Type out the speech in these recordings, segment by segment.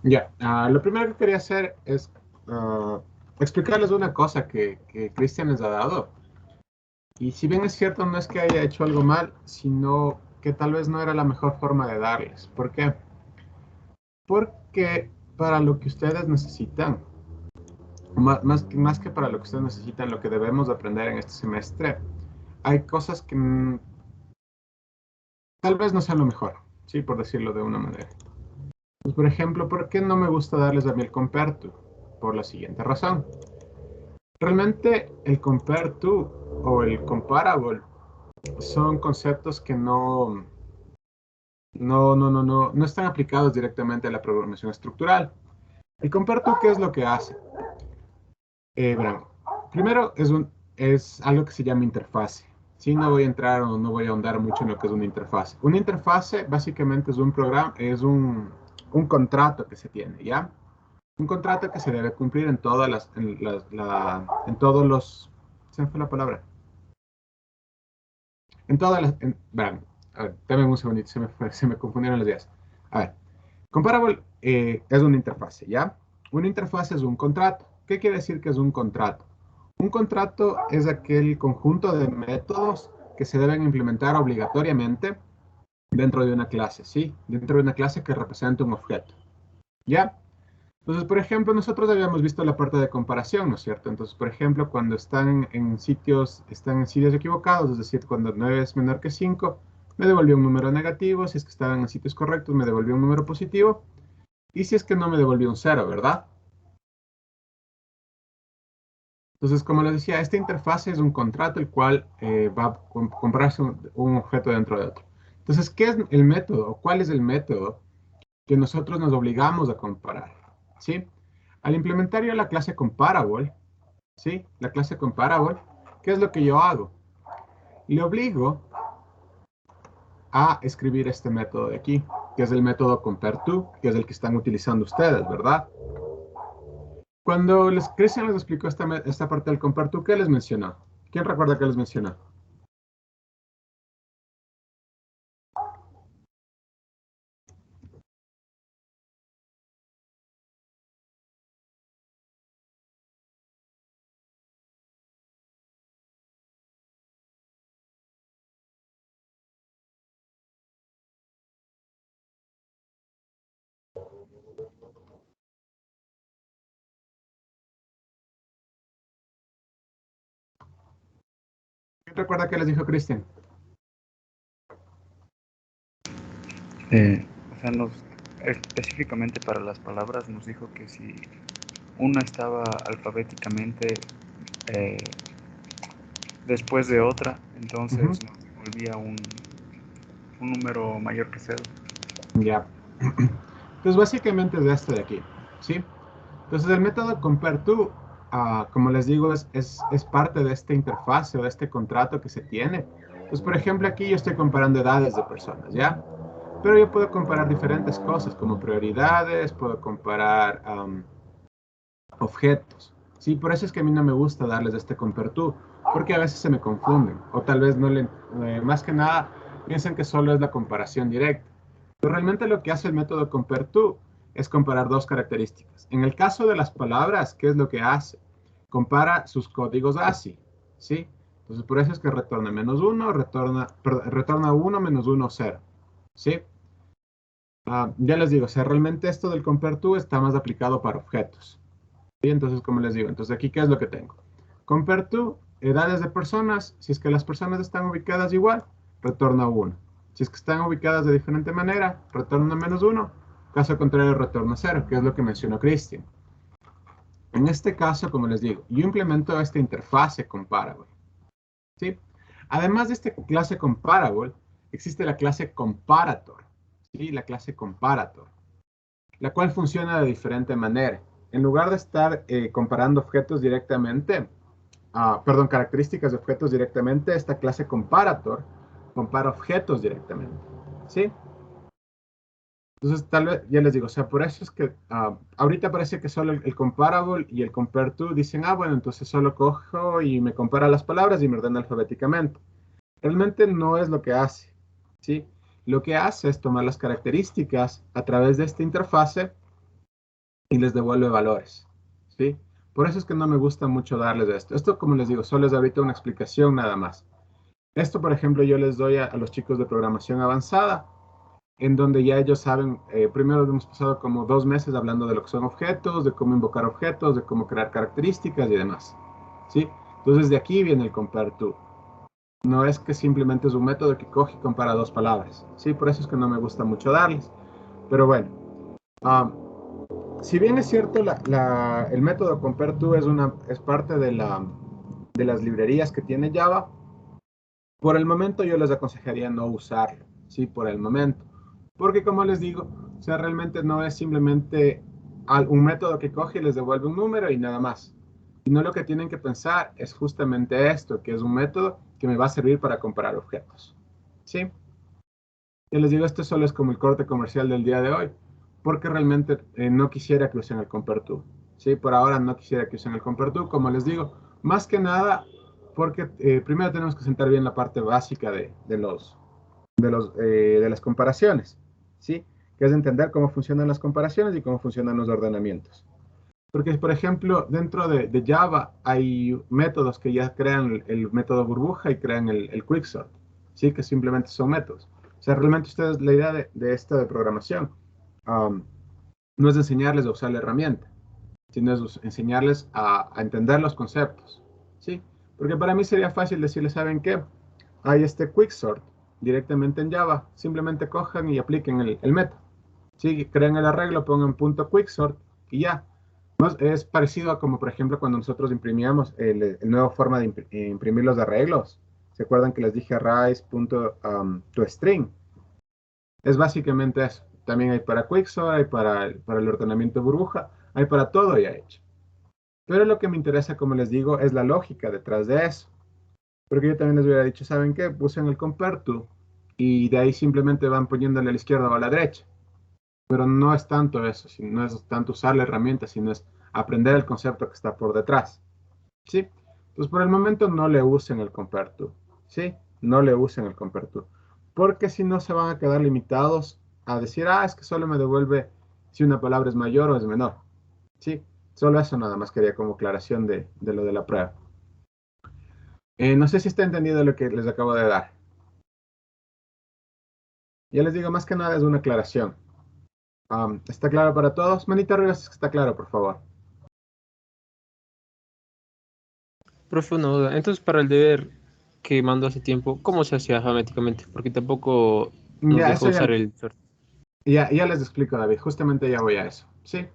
Ya, lo primero que quería hacer es explicarles una cosa que Cristian les ha dado. Y si bien es cierto, no es que haya hecho algo mal, sino que tal vez no era la mejor forma de darles. ¿Por qué? Porque para lo que ustedes necesitan, más que para lo que ustedes necesitan, lo que debemos aprender en este semestre, hay cosas que tal vez no sean lo mejor, ¿sí? Por decirlo de una manera. Pues, por ejemplo, ¿por qué no me gusta darles a mí el comperto? Por la siguiente razón. Realmente el compare to o el comparable son conceptos que no están aplicados directamente a la programación estructural. El compare to, ¿qué es lo que hace? Verán, primero es algo que se llama interfase. Sí, no voy a entrar o no voy a ahondar mucho en lo que es una interfase. Una interfase básicamente es un programa, es un contrato que se tiene, ¿ya? Un contrato que se debe cumplir en todas en todos los, se me fue la palabra, en todas vean, a ver, dame un segundito, se me confundieron los días. A ver, Comparable es una interfase, ¿ya? Una interfase es un contrato. ¿Qué quiere decir que es un contrato? Un contrato es aquel conjunto de métodos que se deben implementar obligatoriamente dentro de una clase, ¿sí? Dentro de una clase que representa un objeto, ¿ya? Entonces, por ejemplo, nosotros habíamos visto la parte de comparación, ¿no es cierto? Entonces, por ejemplo, cuando están en sitios equivocados, es decir, cuando 9 es menor que 5, me devolvió un número negativo, si es que estaban en sitios correctos, me devolvió un número positivo, y si es que no me devolvió un cero, ¿verdad? Entonces, como les decía, esta interfaz es un contrato el cual va a compararse un objeto dentro de otro. Entonces, ¿qué es el método o cuál es el método que nosotros nos obligamos a comparar? ¿Sí? Al implementar yo la clase comparable, ¿sí? La clase comparable, ¿qué es lo que yo hago? Le obligo a escribir este método de aquí, que es el método compareTo, que es el que están utilizando ustedes, ¿verdad? Cuando Cristian les explicó esta parte del compareTo, ¿qué les mencionó? ¿Quién recuerda qué les mencionó? ¿Quién recuerda qué les dijo Cristian? O sea, específicamente para las palabras nos dijo que si una estaba alfabéticamente eh, después de otra, Ujú. entonces nos devolvía un número mayor que cero. Ya. Entonces, básicamente es de este de aquí, ¿sí? Entonces, el método compareTo, como les digo, es parte de esta interfase o de este contrato que se tiene. Entonces, por ejemplo, aquí yo estoy comparando edades de personas, ¿ya? Pero yo puedo comparar diferentes cosas, como prioridades, puedo comparar objetos. Sí, por eso es que a mí no me gusta darles este compareTo, porque a veces se me confunden, o tal vez no le, más que nada, piensan que solo es la comparación directa. Pero realmente lo que hace el método compareTo es comparar dos características. En el caso de las palabras, ¿qué es lo que hace? Compara sus códigos ASCII, ¿sí? Entonces, por eso es que retorna menos uno, retorna uno, menos uno, cero, ¿sí? Ya les digo, o sea, realmente esto del compareTo está más aplicado para objetos. ¿Sí? Entonces, como les digo, entonces aquí, ¿qué es lo que tengo? CompareTo, edades de personas, si es que las personas están ubicadas igual, retorna uno. Si es que están ubicadas de diferente manera, retorna menos uno. Caso contrario, retorna cero, que es lo que mencionó Christian. En este caso, como les digo, yo implemento esta interfase comparable, ¿sí? Además de esta clase comparable, existe la clase comparator, ¿sí? La clase comparator, la cual funciona de diferente manera. En lugar de estar comparando objetos directamente, perdón, características de objetos directamente, esta clase comparator compara objetos directamente, ¿sí? Entonces, tal vez, ya les digo, o sea, por eso es que ahorita parece que solo el comparable y el compareTo dicen, bueno, entonces solo cojo y me compara las palabras y me ordena alfabéticamente. Realmente no es lo que hace, ¿sí? Lo que hace es tomar las características a través de esta interfase y les devuelve valores, ¿sí? Por eso es que no me gusta mucho darles esto. Esto, como les digo, solo es ahorita una explicación nada más. Esto, por ejemplo, yo les doy a los chicos de programación avanzada, en donde ya ellos saben, primero hemos pasado como 2 meses hablando de lo que son objetos, de cómo invocar objetos, de cómo crear características y demás, ¿sí? Entonces, de aquí viene el compare to. No es que simplemente es un método que coge y compara dos palabras, ¿sí? Por eso es que no me gusta mucho darles. Pero bueno, si bien es cierto, el método compare2 es parte de las librerías que tiene Java, por el momento yo les aconsejaría no usarlo, ¿sí? Por el momento. Porque como les digo, o sea, realmente no es simplemente un método que coge y les devuelve un número y nada más. Sino lo que tienen que pensar es justamente esto, que es un método que me va a servir para comparar objetos, ¿sí? Yo les digo, esto solo es como el corte comercial del día de hoy, porque realmente no quisiera que usen el ComparTo. ¿Sí? Por ahora no quisiera que usen el ComparTo, como les digo, más que nada porque primero tenemos que sentar bien la parte básica de las comparaciones, ¿sí? Que es entender cómo funcionan las comparaciones y cómo funcionan los ordenamientos. Porque, por ejemplo, dentro de Java hay métodos que ya crean el método burbuja y crean el quicksort, ¿sí? Que simplemente son métodos. O sea, realmente ustedes, la idea de esta de programación um, no es enseñarles a usar la herramienta, sino es enseñarles a entender los conceptos, ¿sí? Porque para mí sería fácil decirles, ¿saben qué? Hay este quicksort directamente en Java, simplemente cojan y apliquen el método, ¿sí? Creen el arreglo, pongan punto quicksort y ya. Es parecido a como, por ejemplo, cuando nosotros imprimíamos el nuevo forma de imprimir los arreglos. ¿Se acuerdan que les dije rise.toString? Es básicamente eso. También hay para Quixel, hay para el ordenamiento burbuja, hay para todo ya hecho. Pero lo que me interesa, como les digo, es la lógica detrás de eso. Porque yo también les hubiera dicho, ¿saben qué? Usen el compare to y de ahí simplemente van poniéndole a la izquierda o a la derecha. Pero no es tanto eso, no es tanto usar la herramienta, sino es aprender el concepto que está por detrás. ¿Sí? Pues por el momento no le usen el compare to, ¿sí? No le usen el compare to, porque si no se van a quedar limitados a decir, es que solo me devuelve si una palabra es mayor o es menor, ¿sí? Solo eso nada más quería como aclaración de lo de la prueba. No sé si está entendido lo que les acabo de dar. Ya les digo, más que nada es una aclaración. ¿Está claro para todos? Manita arriba si está claro, por favor. Profe, una duda. Entonces, para el deber que mandó hace tiempo, ¿cómo se hacía alfabéticamente? Porque tampoco nos Ya, dejó eso usar el short. ya les explico, David. Justamente ya voy a eso. ¿Sí?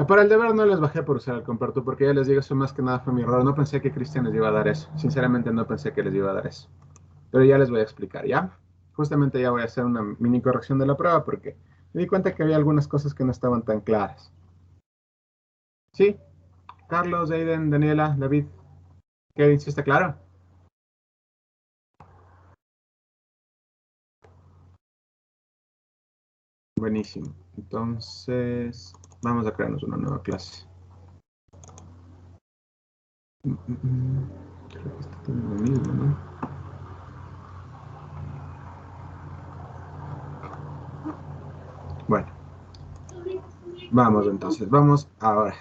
Para el deber no les bajé por usar el comparto, porque ya les digo, eso más que nada fue mi error. No pensé que Cristian les iba a dar eso. Sinceramente no pensé que les iba a dar eso. Pero ya les voy a explicar, ¿ya? Justamente ya voy a hacer una mini corrección de la prueba porque me di cuenta que había algunas cosas que no estaban tan claras. ¿Sí? Carlos, Aiden, Daniela, David, Kevin, ¿sí está claro? Buenísimo. Entonces, vamos a crearnos una nueva clase. Creo que está todo lo mismo, ¿no? Bueno, vamos entonces, vamos ahora.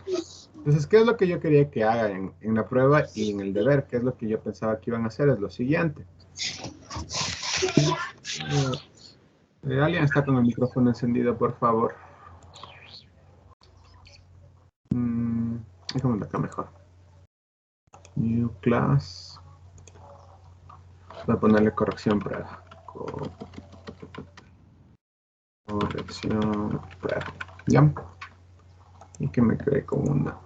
Entonces, ¿qué es lo que yo quería que hagan en la prueba y en el deber? ¿Qué es lo que yo pensaba que iban a hacer? Es lo siguiente. ¿Alguien está con el micrófono encendido, por favor? Mm, déjame acá mejor. New class. Voy a ponerle corrección prueba. Corrección prueba. ¿Ya? Y que me cree como una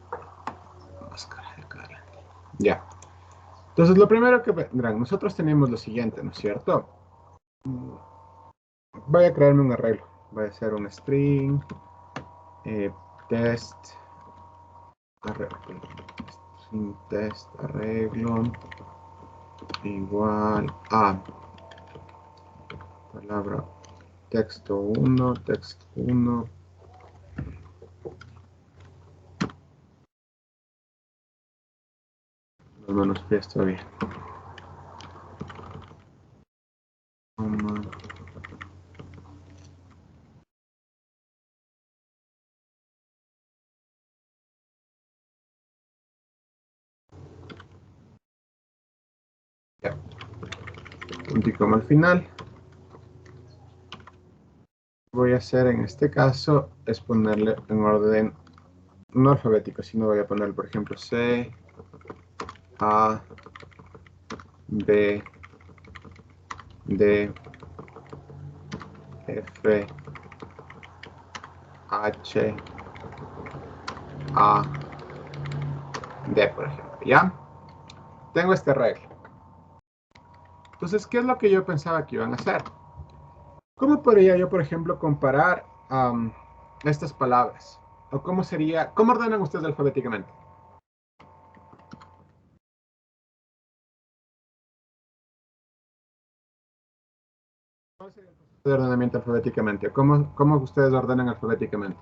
máscara de cara. Ya. Entonces, lo primero que verán, nosotros tenemos lo siguiente, ¿no es cierto? Voy a crearme un arreglo. Voy a hacer un string eh, test arreglo. String test arreglo igual a palabra texto 1. No menos que esto bien. punto y coma al final. Voy a hacer en este caso es ponerle en orden no alfabético, sino voy a poner, por ejemplo, C, A, B, D, F, H, A, D, por ejemplo, ¿ya? Tengo este regla. Entonces, ¿qué es lo que yo pensaba que iban a hacer? ¿Cómo podría yo, por ejemplo, comparar estas palabras? ¿O cómo sería, cómo ordenan ustedes alfabéticamente? ¿Cómo sería el proceso de ordenamiento alfabéticamente? ¿Cómo ustedes ordenan alfabéticamente?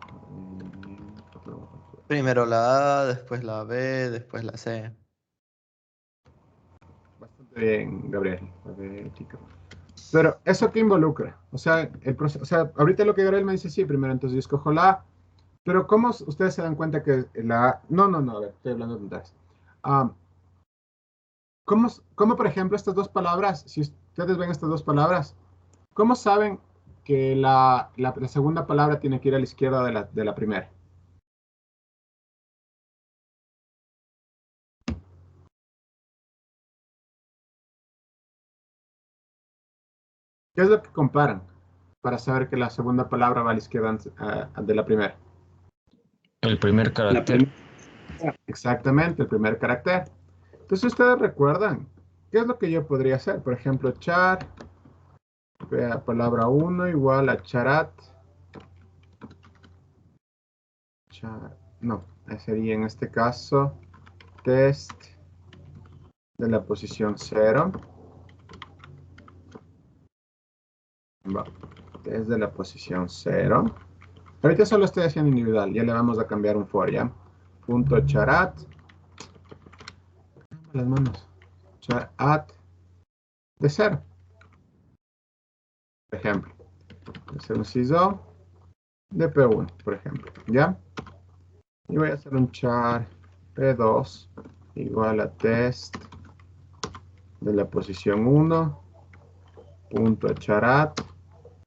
Primero la A, después la B, después la C. Bastante bien, Gabriel. Alfabético. Pero, ¿eso qué involucra? O sea, el proceso, o sea, ahorita lo que Gabriel me dice, sí, primero entonces yo escojo la A, pero ¿cómo ustedes se dan cuenta que la A... No, no, no, a ver, estoy hablando de tonterías. Ah, ¿cómo, por ejemplo, estas dos palabras, si ustedes ven estas dos palabras, cómo saben que la segunda palabra tiene que ir a la izquierda de la primera? ¿Qué es lo que comparan para saber que la segunda palabra va a la izquierda de la primera? El primer La carácter. primera. Exactamente, el primer carácter. Entonces ustedes recuerdan, ¿qué es lo que yo podría hacer? Por ejemplo, char, palabra uno igual a charat. No, sería en este caso test de la posición cero. Va, test de la posición cero. Ahorita solo estoy haciendo individual, ya le vamos a cambiar un for, ¿ya? Punto charat. Las manos. Charat de cero, por ejemplo. Hacer un CISO de P1, por ejemplo, ¿ya? Y voy a hacer un char P2 igual a test de la posición 1 punto charat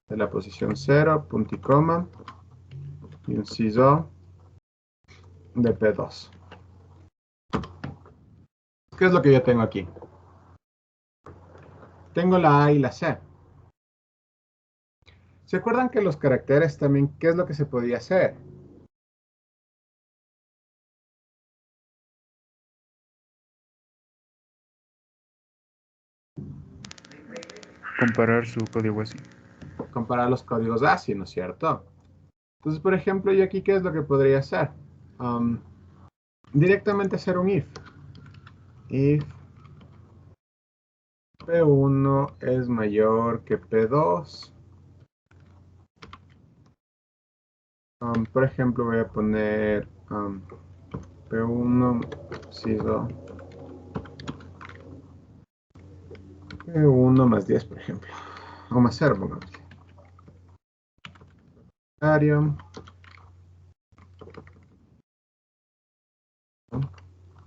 de la posición 0 punto y coma y un CISO de P2. ¿Qué es lo que yo tengo aquí? Tengo la A y la C. ¿Se acuerdan que los caracteres también, qué es lo que se podía hacer? Comparar su código así. Comparar los códigos ASCII, ¿no es cierto? Entonces, por ejemplo, yo aquí, ¿qué es lo que podría hacer? Directamente hacer un if. If P1 es mayor que P2. Por ejemplo, voy a poner P1, CISO, P1 más 10, por ejemplo. O más 0, pongamos. Arium.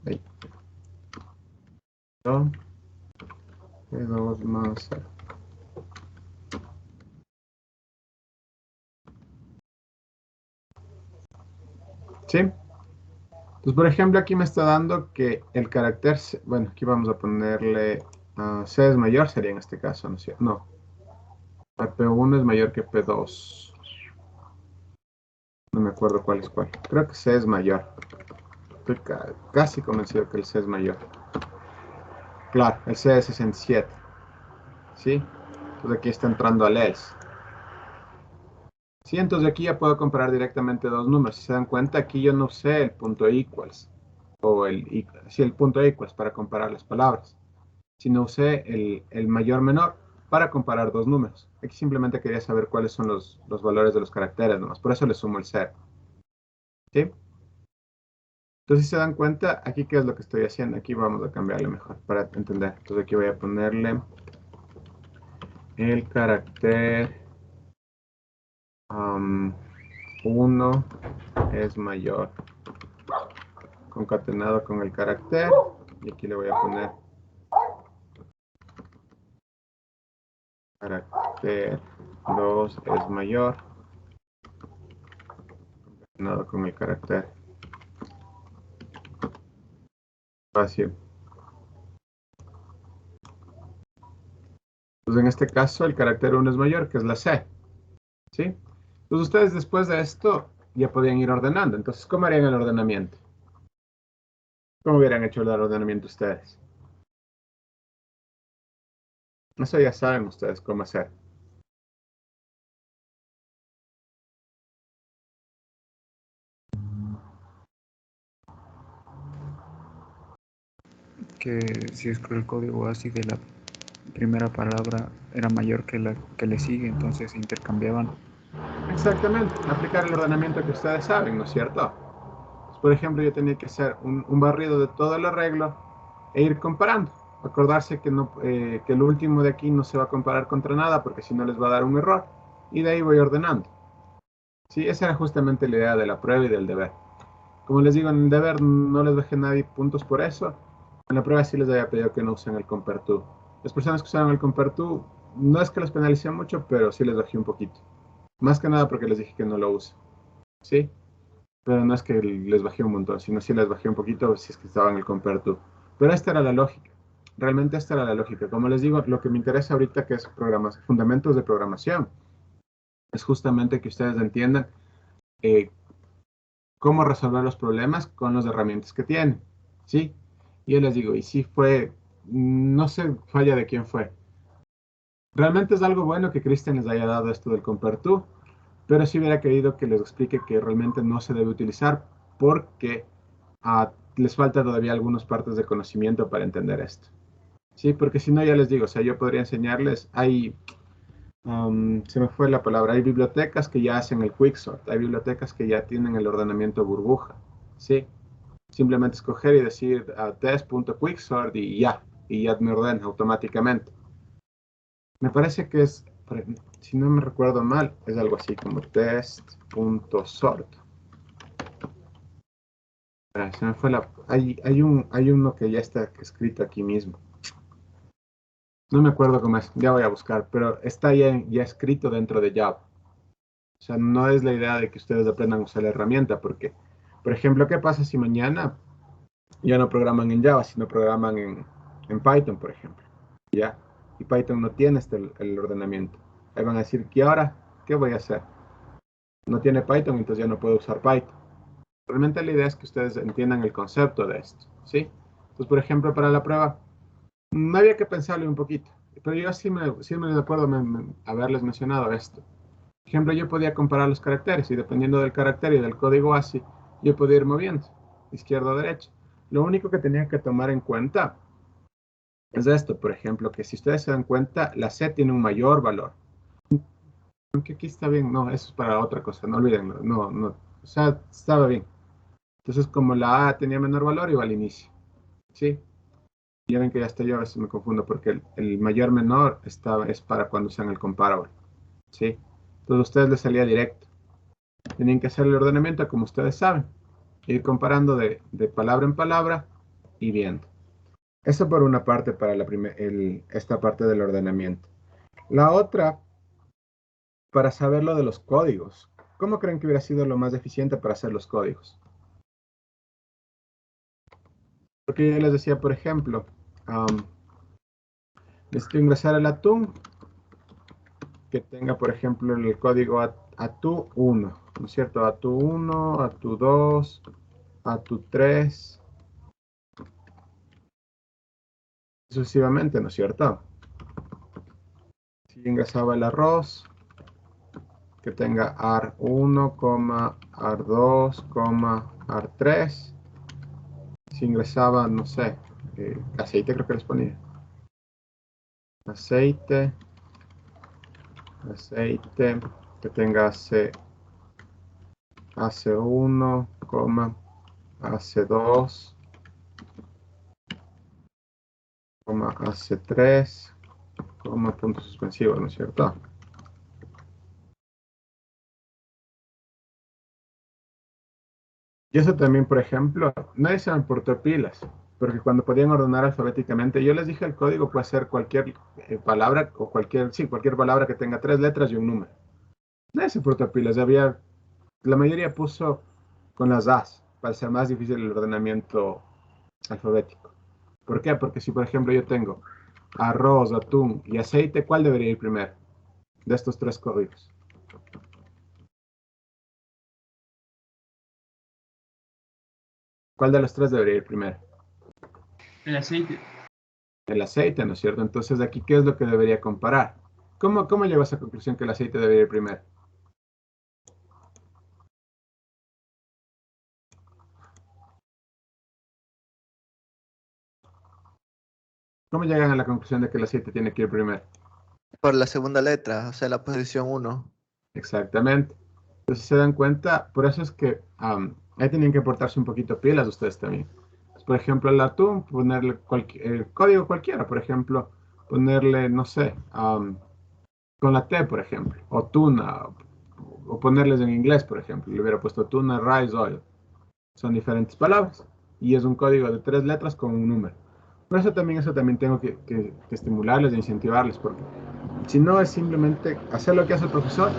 Ahí. P2 más 0. ¿Sí? Entonces, por ejemplo, aquí me está dando que el carácter, bueno, aquí vamos a ponerle C es mayor, sería en este caso, ¿no es cierto? No, P1 es mayor que P2. No me acuerdo cuál es cuál. Creo que C es mayor. Estoy casi convencido que el C es mayor. Claro, el C es 67. ¿Sí? Entonces aquí está entrando al else. Sí, entonces aquí ya puedo comparar directamente dos números. Si se dan cuenta, aquí yo no usé el punto equals. O el punto equals para comparar las palabras. Sino usé el mayor menor para comparar dos números. Aquí simplemente quería saber cuáles son los valores de los caracteres nomás. Por eso le sumo el 0. ¿Sí? Entonces, si se dan cuenta, aquí qué es lo que estoy haciendo. Aquí vamos a cambiarle mejor para entender. Entonces aquí voy a ponerle el carácter 1 es mayor. Concatenado con el carácter. Y aquí le voy a poner carácter 2 es mayor, relacionado con el carácter espacio. Entonces, en este caso, el carácter 1 es mayor, que es la C. ¿Sí? Entonces, ustedes después de esto ya podían ir ordenando. Entonces, ¿cómo harían el ordenamiento? ¿Cómo hubieran hecho el ordenamiento ustedes? Eso ya saben ustedes cómo hacer. Que si es que el código ASCII de la primera palabra era mayor que la que le sigue, entonces se intercambiaban. Exactamente, aplicar el ordenamiento que ustedes saben, ¿no es cierto? Pues, por ejemplo, yo tenía que hacer un barrido de todo el arreglo e ir comparando. Acordarse que, no, que el último de aquí no se va a comparar contra nada porque si no les va a dar un error. Y de ahí voy ordenando. Sí, esa era justamente la idea de la prueba y del deber. Como les digo, en el deber no les dejé nadie puntos por eso. En la prueba sí les había pedido que no usen el compertú. Las personas que usaron el compertú, no es que los penalicé mucho, pero sí les bajé un poquito. Más que nada porque les dije que no lo usen. ¿Sí? Pero no es que les bajé un montón, sino sí les bajé un poquito si es que estaban en el compertú. Pero esta era la lógica. Realmente esta era la lógica. Como les digo, lo que me interesa ahorita que es fundamentos de programación, es justamente que ustedes entiendan eh, cómo resolver los problemas con las herramientas que tienen. ¿Sí? Y yo les digo, y si fue, no sé falla de quién fue. Realmente es algo bueno que Cristian les haya dado esto del compertú, pero sí hubiera querido que les explique que realmente no se debe utilizar porque les falta todavía algunas partes de conocimiento para entender esto. Sí, porque si no, ya les digo, o sea, yo podría enseñarles, se me fue la palabra, hay bibliotecas que ya hacen el quicksort, hay bibliotecas que ya tienen el ordenamiento burbuja, ¿sí? Simplemente escoger y decir test.quicksort y ya me ordena automáticamente. Me parece que es, si no me recuerdo mal, es algo así como test.sort. Se me fue hay uno que ya está escrito aquí mismo. No me acuerdo cómo es, ya voy a buscar, pero está ya escrito dentro de Java. O sea, no es la idea de que ustedes aprendan a usar la herramienta, porque, por ejemplo, ¿qué pasa si mañana ya no programan en Java, sino programan en Python, por ejemplo? ¿Ya? Y Python no tiene el ordenamiento. Ahí van a decir, ¿y ahora qué voy a hacer? No tiene Python, entonces ya no puedo usar Python. Realmente la idea es que ustedes entiendan el concepto de esto, ¿sí? Entonces, por ejemplo, para la prueba, no había que pensarle un poquito, pero yo sí me acuerdo haberles mencionado esto. Por ejemplo, yo podía comparar los caracteres y dependiendo del carácter y del código ASCII, yo podía ir moviendo, izquierda o derecha. Lo único que tenía que tomar en cuenta es esto, por ejemplo, que si ustedes se dan cuenta, la C tiene un mayor valor. Aunque aquí está bien, no, eso es para otra cosa, no olvídenlo, no, o sea, estaba bien. Entonces, como la A tenía menor valor, iba al inicio, ¿sí? Ya ven que ya hasta yo a veces me confundo porque el mayor menor es para cuando usan el comparable, ¿sí? Entonces, a ustedes les salía directo. Tienen que hacer el ordenamiento como ustedes saben, ir comparando de palabra en palabra y viendo. Eso por una parte para esta parte del ordenamiento. La otra, para saber lo de los códigos. ¿Cómo creen que hubiera sido lo más eficiente para hacer los códigos? Porque yo les decía, por ejemplo, necesito ingresar el atún que tenga, por ejemplo, el código ATU1, ¿no es cierto? ATU1, ATU2, ATU3, sucesivamente, ¿no es cierto? Si ingresaba el arroz, que tenga AR1, AR2, AR3. Si ingresaba, no sé, aceite creo que les ponía. Aceite, aceite, que tenga AC1, AC2, AC3, puntos suspensivos, ¿no es cierto? Y eso también, por ejemplo, nadie se me portó pilas, porque cuando podían ordenar alfabéticamente, yo les dije el código puede ser cualquier palabra o cualquier palabra que tenga 3 letras y un número. Ese portapilas, la mayoría puso con las A's para ser más difícil el ordenamiento alfabético. ¿Por qué? Porque si, por ejemplo, yo tengo arroz, atún y aceite, ¿cuál debería ir primero de estos 3 códigos? ¿Cuál de los 3 debería ir primero? El aceite. El aceite, ¿no es cierto? Entonces, de aquí, ¿qué es lo que debería comparar? ¿Cómo llegó a esa conclusión que el aceite debería ir primero? ¿Cómo llegan a la conclusión de que el aceite tiene que ir primero? Por la segunda letra, o sea, la posición 1. Exactamente. Entonces, si se dan cuenta, por eso es que ahí tienen que portarse un poquito pilas ustedes también. Pues, por ejemplo, al atún, ponerle el código cualquiera, por ejemplo, ponerle, no sé, con la T, por ejemplo, o tuna, o ponerles en inglés, por ejemplo, le hubiera puesto tuna, rice, oil. Son diferentes palabras y es un código de 3 letras con un número. Por eso también tengo que estimularles e incentivarles, porque si no es simplemente hacer lo que hace el profesor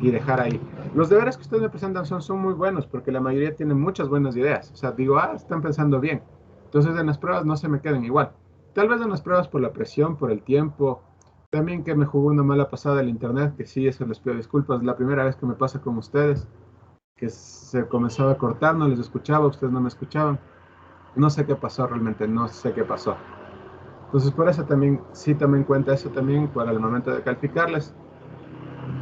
y dejar ahí. Los deberes que ustedes me presentan son muy buenos, porque la mayoría tienen muchas buenas ideas. O sea, digo, están pensando bien. Entonces en las pruebas no se me queden igual. Tal vez en las pruebas por la presión, por el tiempo, también que me jugó una mala pasada el internet, que sí, eso les pido disculpas. La primera vez que me pasa con ustedes, que se comenzaba a cortar, no les escuchaba, ustedes no me escuchaban. No sé qué pasó realmente, no sé qué pasó. Entonces por eso también, sí tomen en cuenta eso también para el momento de calificarles,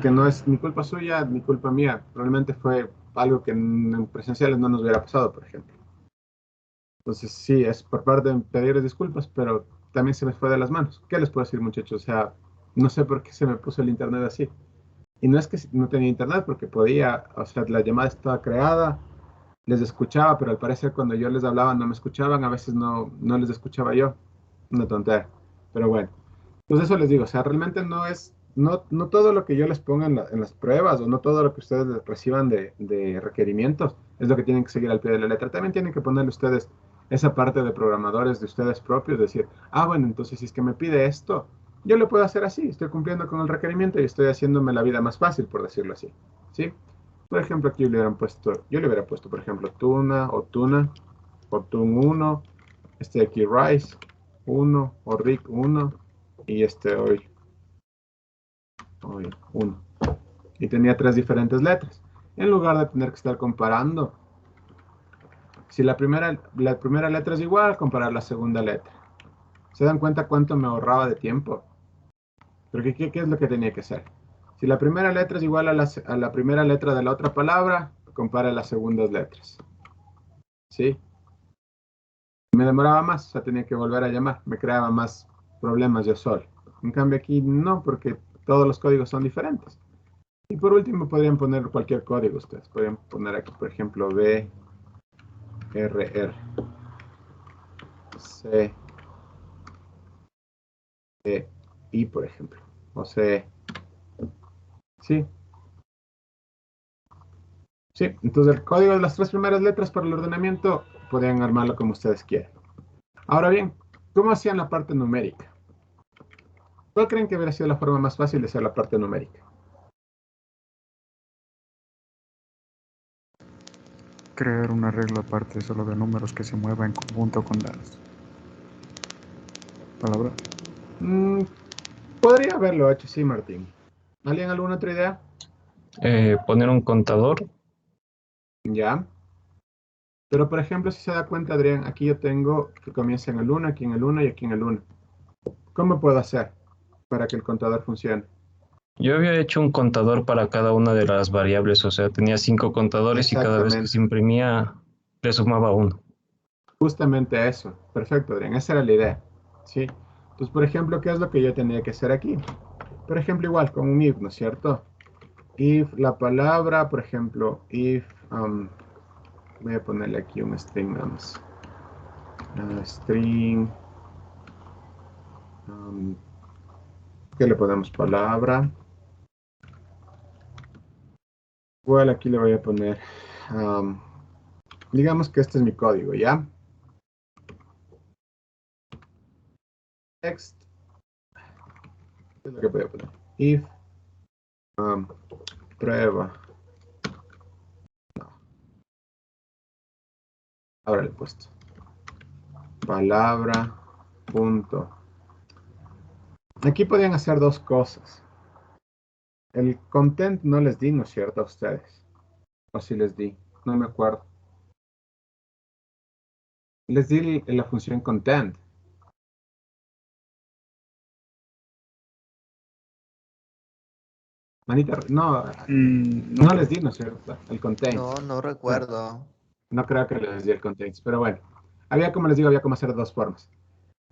que no es ni culpa suya ni culpa mía, realmente fue algo que en presenciales no nos hubiera pasado, por ejemplo. Entonces sí, es por parte de pedirles disculpas, pero también se me fue de las manos. ¿Qué les puedo decir, muchachos? O sea, no sé por qué se me puso el internet así. Y no es que no tenía internet, porque podía, o sea, la llamada estaba creada, les escuchaba, pero al parecer cuando yo les hablaba no me escuchaban, a veces no les escuchaba yo. Una tontería. Pero bueno. Entonces eso les digo, o sea, realmente no todo lo que yo les ponga en las pruebas o no todo lo que ustedes reciban de requerimientos es lo que tienen que seguir al pie de la letra. También tienen que ponerle ustedes esa parte de programadores de ustedes propios, decir, bueno, entonces si es que me pide esto, yo lo puedo hacer así, estoy cumpliendo con el requerimiento y estoy haciéndome la vida más fácil, por decirlo así. ¿Sí? Por ejemplo, aquí yo le hubiera puesto, por ejemplo, tuna, o tun 1, este de aquí rice 1, o rick 1, y este hoy 1. Y tenía 3 diferentes letras. En lugar de tener que estar comparando, si la primera letra es igual, comparar la segunda letra. ¿Se dan cuenta cuánto me ahorraba de tiempo? Porque ¿qué es lo que tenía que hacer? Si la primera letra es igual a la primera letra de la otra palabra, compara las segundas letras. ¿Sí? Me demoraba más, o sea, tenía que volver a llamar, me creaba más problemas yo solo. En cambio aquí no, porque todos los códigos son diferentes. Y por último podrían poner cualquier código ustedes. Podrían poner aquí, por ejemplo, B, R, R, C, E, I, por ejemplo. O C, sí, sí. Entonces el código de las 3 primeras letras para el ordenamiento podrían armarlo como ustedes quieran. Ahora bien, ¿cómo hacían la parte numérica? ¿Cuál creen que hubiera sido la forma más fácil de hacer la parte numérica? Crear un arreglo aparte solo de números que se mueva en conjunto con las palabras. Mm, Podría haberlo hecho, sí, Martín. ¿Alguien alguna otra idea? Poner un contador. Ya. Pero, por ejemplo, si se da cuenta, Adrián, aquí yo tengo que comienza en el 1, aquí en el 1 y aquí en el 1. ¿Cómo puedo hacer para que el contador funcione? Yo había hecho un contador para cada una de las variables, o sea, tenía 5 contadores y cada vez que se Exactamente. imprimía le sumaba uno. Justamente eso. Perfecto, Adrián. Esa era la idea. ¿Sí? Entonces, por ejemplo, ¿qué es lo que yo tenía que hacer aquí? Por ejemplo, igual, con un if, ¿no es cierto? If la palabra, por ejemplo, if, voy a ponerle aquí un string nada más. String, um, ¿qué le ponemos? Palabra. Igual aquí le voy a poner, um, digamos que este es mi código, ¿ya? text, ¿qué es lo que voy a poner? If prueba, no, ahora le he puesto palabra, punto. Aquí podían hacer dos cosas. El content no les di, ¿no es cierto? A ustedes. O si les di, no me acuerdo. Les di la función content. Manita, no, No, no les di, ¿no es cierto? El contains. No, no Bueno, recuerdo. no creo que les di el contains, pero bueno. Había, como les digo, había como hacer dos formas.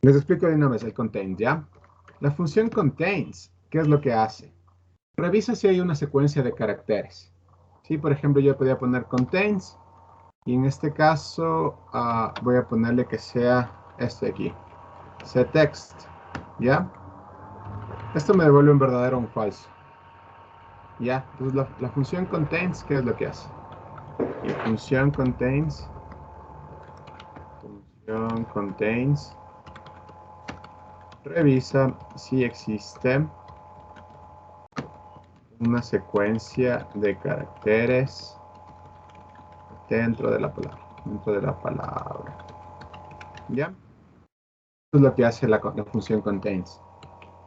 Les explico de una vez el contains, ¿ya? La función contains, ¿qué es lo que hace? Revisa si hay una secuencia de caracteres. Sí, por ejemplo, yo podía poner contains y en este caso voy a ponerle que sea este aquí, setText, ¿ya? Esto me devuelve un verdadero o un falso. Ya, entonces la función contains, ¿qué es lo que hace? La función contains, revisa si existe una secuencia de caracteres dentro de la palabra, ¿ya? Eso es lo que hace la función contains.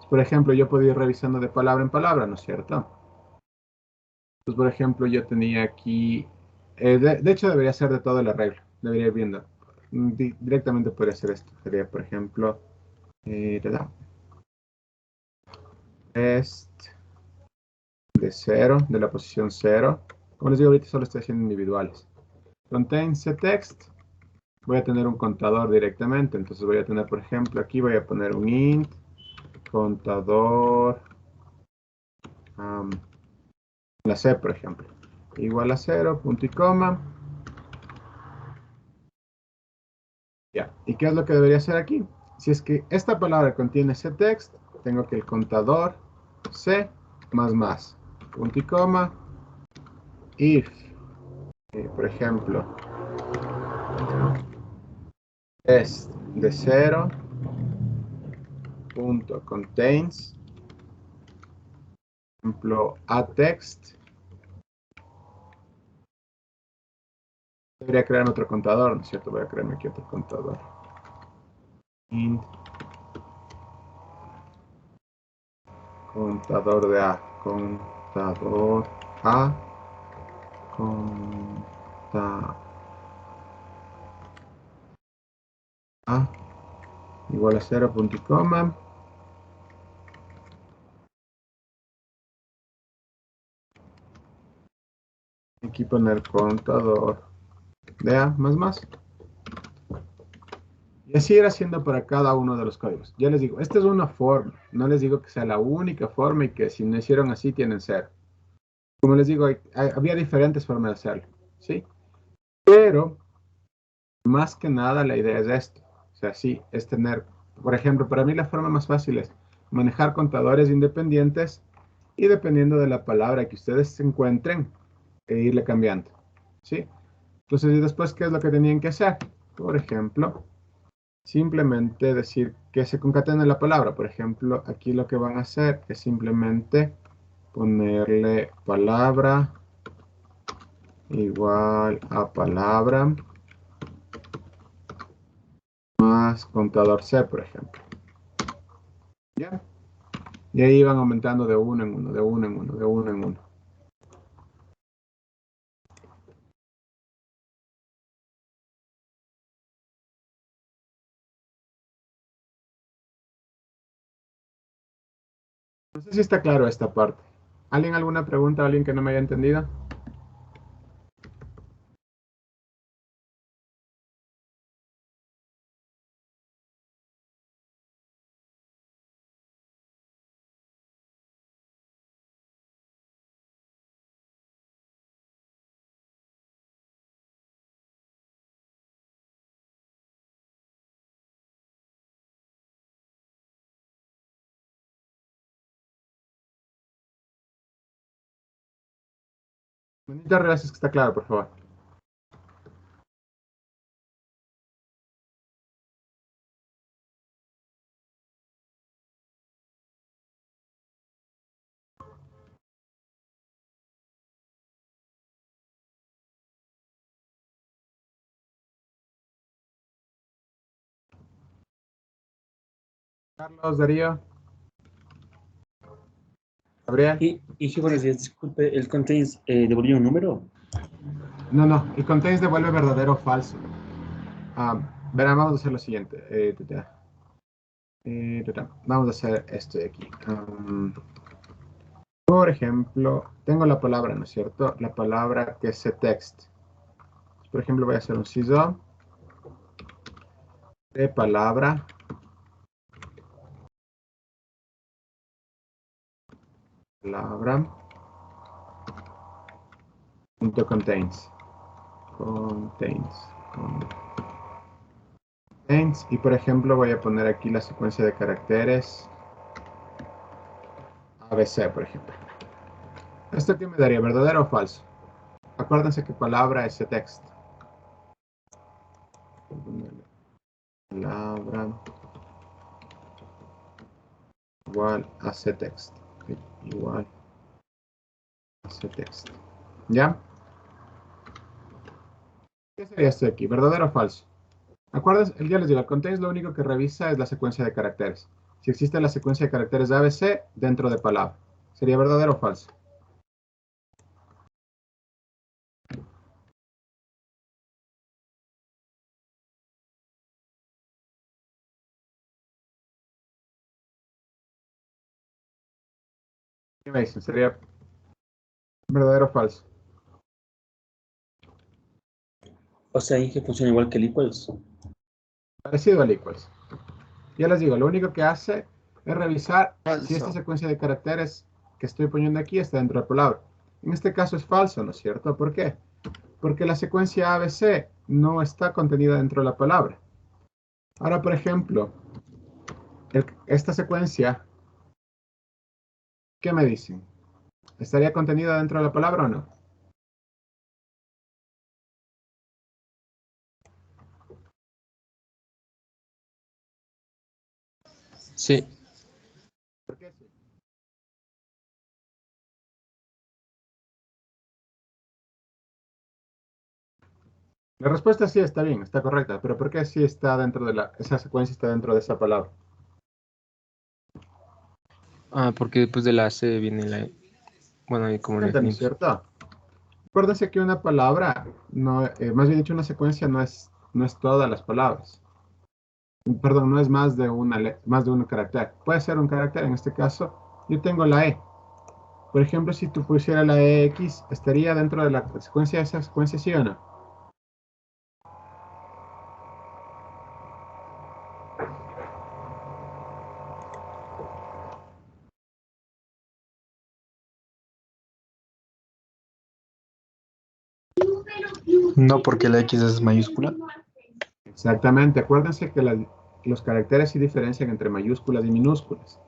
Por ejemplo, yo puedo ir revisando de palabra en palabra, ¿no es cierto? Entonces, por ejemplo, yo tenía aquí, de hecho debería ser de todo el arreglo, debería ir viendo. Directamente podría hacer esto, sería por ejemplo, test de 0, de la posición 0. Como les digo, ahorita solo estoy haciendo individuales. Contains text, voy a tener un contador directamente, entonces voy a tener, por ejemplo, aquí voy a poner un int, contador, la C, por ejemplo, igual a 0, punto y coma. Ya, ¿y qué es lo que debería hacer aquí? Si es que esta palabra contiene ctext, tengo que el contador c más, punto y coma, if, por ejemplo, es de 0, punto contains, por ejemplo, aText, debería crear otro contador, ¿no es cierto? Voy a crearme aquí otro contador. Int, contador de A, contador A, contador A, igual a 0, punto y coma. Aquí poner contador de A más. Y así ir haciendo para cada uno de los códigos. Ya les digo, esta es una forma. No les digo que sea la única forma y que si no hicieron así tienen cero. Como les digo, había diferentes formas de hacerlo, ¿sí? Pero, más que nada, la idea es esto. O sea, sí, es tener, por ejemplo, para mí la forma más fácil es manejar contadores independientes y dependiendo de la palabra que ustedes se encuentren, irle cambiando, ¿sí? Entonces, ¿y después qué es lo que tenían que hacer? Por ejemplo, simplemente decir que se concatene la palabra. Por ejemplo, aquí lo que van a hacer es simplemente ponerle palabra igual a palabra más contador C, por ejemplo. ¿Ya? Y ahí van aumentando de uno en uno, de uno en uno, de uno en uno. No sé si está claro esta parte. ¿Alguien alguna pregunta? ¿Alguien que no me haya entendido? Muchas gracias que está claro, por favor. Carlos, Darío, Gabriel. Sí, buenos días, disculpe, ¿el contains devolvió un número? No, el contains devuelve verdadero o falso. Verán, vamos a hacer lo siguiente. Vamos a hacer esto de aquí. Por ejemplo, tengo la palabra, ¿no es cierto? La palabra que es text. Por ejemplo, voy a hacer un sysop de palabra punto contains. Y por ejemplo voy a poner aquí la secuencia de caracteres ABC, por ejemplo. ¿Esto qué me daría? ¿Verdadero o falso? Acuérdense que palabra es text. Palabra igual a text. Igual a text. ¿Ya? ¿Qué sería esto de aquí? ¿Verdadero o falso? Acuérdense, ya les digo, el contains lo único que revisa es la secuencia de caracteres. Si existe la secuencia de caracteres de ABC dentro de palabra. ¿Sería verdadero o falso? ¿Qué me dicen? ¿Sería verdadero o falso? O sea, ahí que funciona igual que el equals. Parecido al equals. Ya les digo, lo único que hace es revisar si esta Falso. secuencia de caracteres que estoy poniendo aquí está dentro de la palabra. En este caso es falso, ¿no es cierto? ¿Por qué? Porque la secuencia ABC no está contenida dentro de la palabra. Ahora, por ejemplo, esta secuencia, ¿qué me dicen? ¿Estaría contenida dentro de la palabra o no? Sí. ¿Por qué sí? La respuesta sí está bien, está correcta, pero ¿por qué sí está dentro de esa secuencia está dentro de esa palabra? Porque después de la C viene la E. Bueno, ahí como le ¿No es definimos. cierto? Acuérdense que una palabra, no, más bien dicho, una secuencia no es todas las palabras. Perdón, no es más de un carácter. Puede ser un carácter, en este caso, yo tengo la E. Por ejemplo, si tú pusieras la EX, ¿estaría dentro de la secuencia de esa secuencia, sí o no? No, porque la X es mayúscula. Exactamente. Acuérdense que los caracteres sí diferencian entre mayúsculas y minúsculas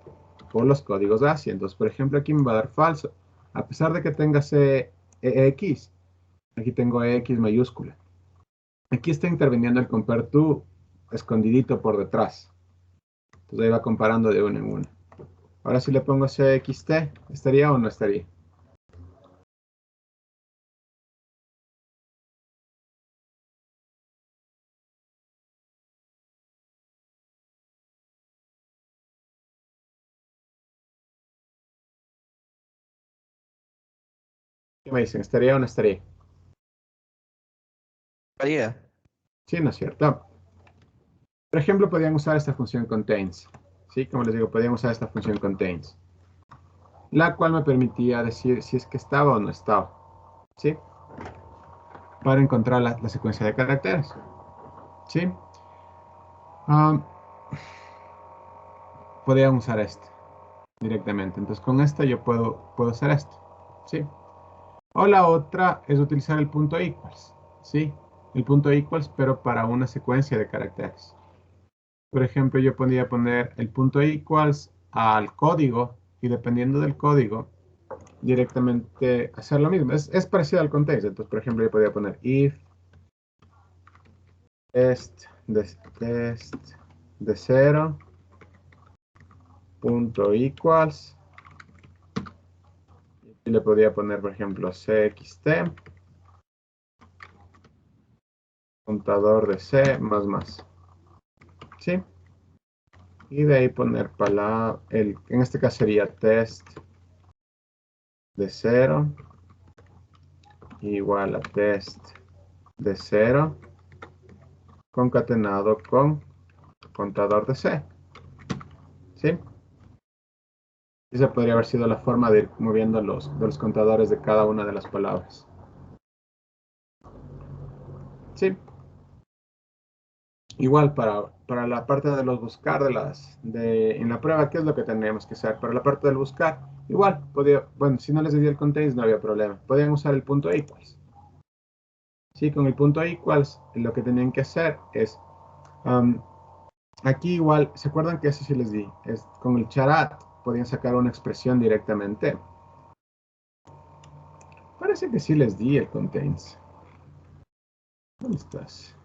por los códigos ASCII. Entonces, por ejemplo, aquí me va a dar falso. A pesar de que tenga EX, aquí tengo EX mayúscula. Aquí está interviniendo el compare to escondidito por detrás. Entonces ahí va comparando de uno en uno. Ahora si le pongo CXT, ¿estaría o no estaría? ¿Qué me dicen? ¿Estaría o no estaría? Haría. Sí, ¿no es cierto? Por ejemplo, podrían usar esta función contains. ¿Sí? Como les digo, podrían usar esta función contains. La cual me permitía decir si es que estaba o no estaba. ¿Sí? Para encontrar la secuencia de caracteres. ¿Sí? Um, Podrían usar este directamente. Entonces con esta yo puedo hacer esto. ¿Sí? O la otra es utilizar el punto equals. ¿Sí? El punto equals, pero para una secuencia de caracteres. Por ejemplo, yo podría poner el punto equals al código y dependiendo del código, directamente hacer lo mismo. Es parecido al context. Entonces, por ejemplo, yo podría poner if test de 0 punto equals y le podría poner, por ejemplo, cxt contador de c más. ¿Sí? Y de ahí poner en este caso sería test de 0 igual a test de 0 concatenado con contador de C. ¿Sí? Esa podría haber sido la forma de ir moviendo los contadores de cada una de las palabras. ¿Sí? Igual para la parte de los buscar en la prueba, ¿qué es lo que tenemos que hacer? Para la parte del buscar, igual, bueno, si no les di el context no había problema. Podían usar el punto equals. Sí, con el punto equals lo que tenían que hacer es, aquí igual, ¿se acuerdan que eso sí les di? Con el charat podían sacar una expresión directamente. Parece que sí les di el contains. ¿Dónde estás?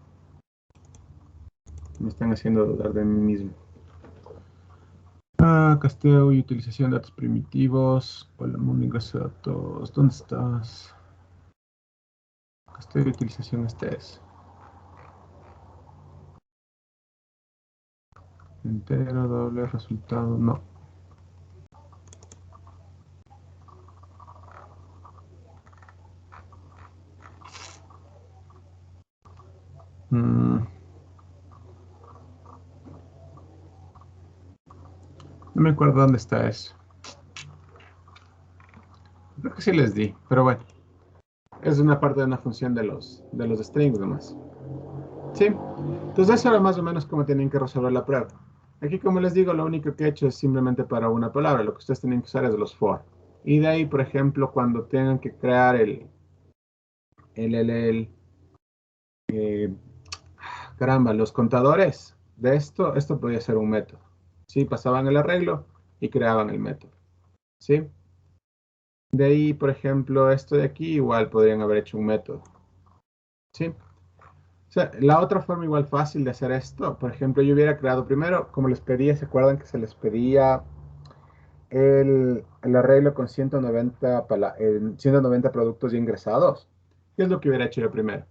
Me están haciendo dudar de mí mismo. Casteo y utilización de datos primitivos. Hola, mundo ingreso de datos. ¿Dónde estás? Casteo y utilización es. Entero, doble, resultado, no. No me acuerdo dónde está eso. Creo que sí les di, pero bueno. Es una parte de una función de los strings nomás. ¿Sí? Entonces eso era más o menos como tienen que resolver la prueba. Aquí, como les digo, lo único que he hecho es simplemente para una palabra. Lo que ustedes tienen que usar es los for. Y de ahí, por ejemplo, cuando tengan que crear caramba, los contadores de esto podía ser un método. ¿Sí? Pasaban el arreglo y creaban el método. ¿Sí? De ahí, por ejemplo, esto de aquí igual podrían haber hecho un método. ¿Sí? O sea, la otra forma igual fácil de hacer esto, por ejemplo, yo hubiera creado primero, como les pedía, ¿se acuerdan que se les pedía el arreglo con 190 productos ya ingresados? ¿Qué es lo que hubiera hecho yo primero?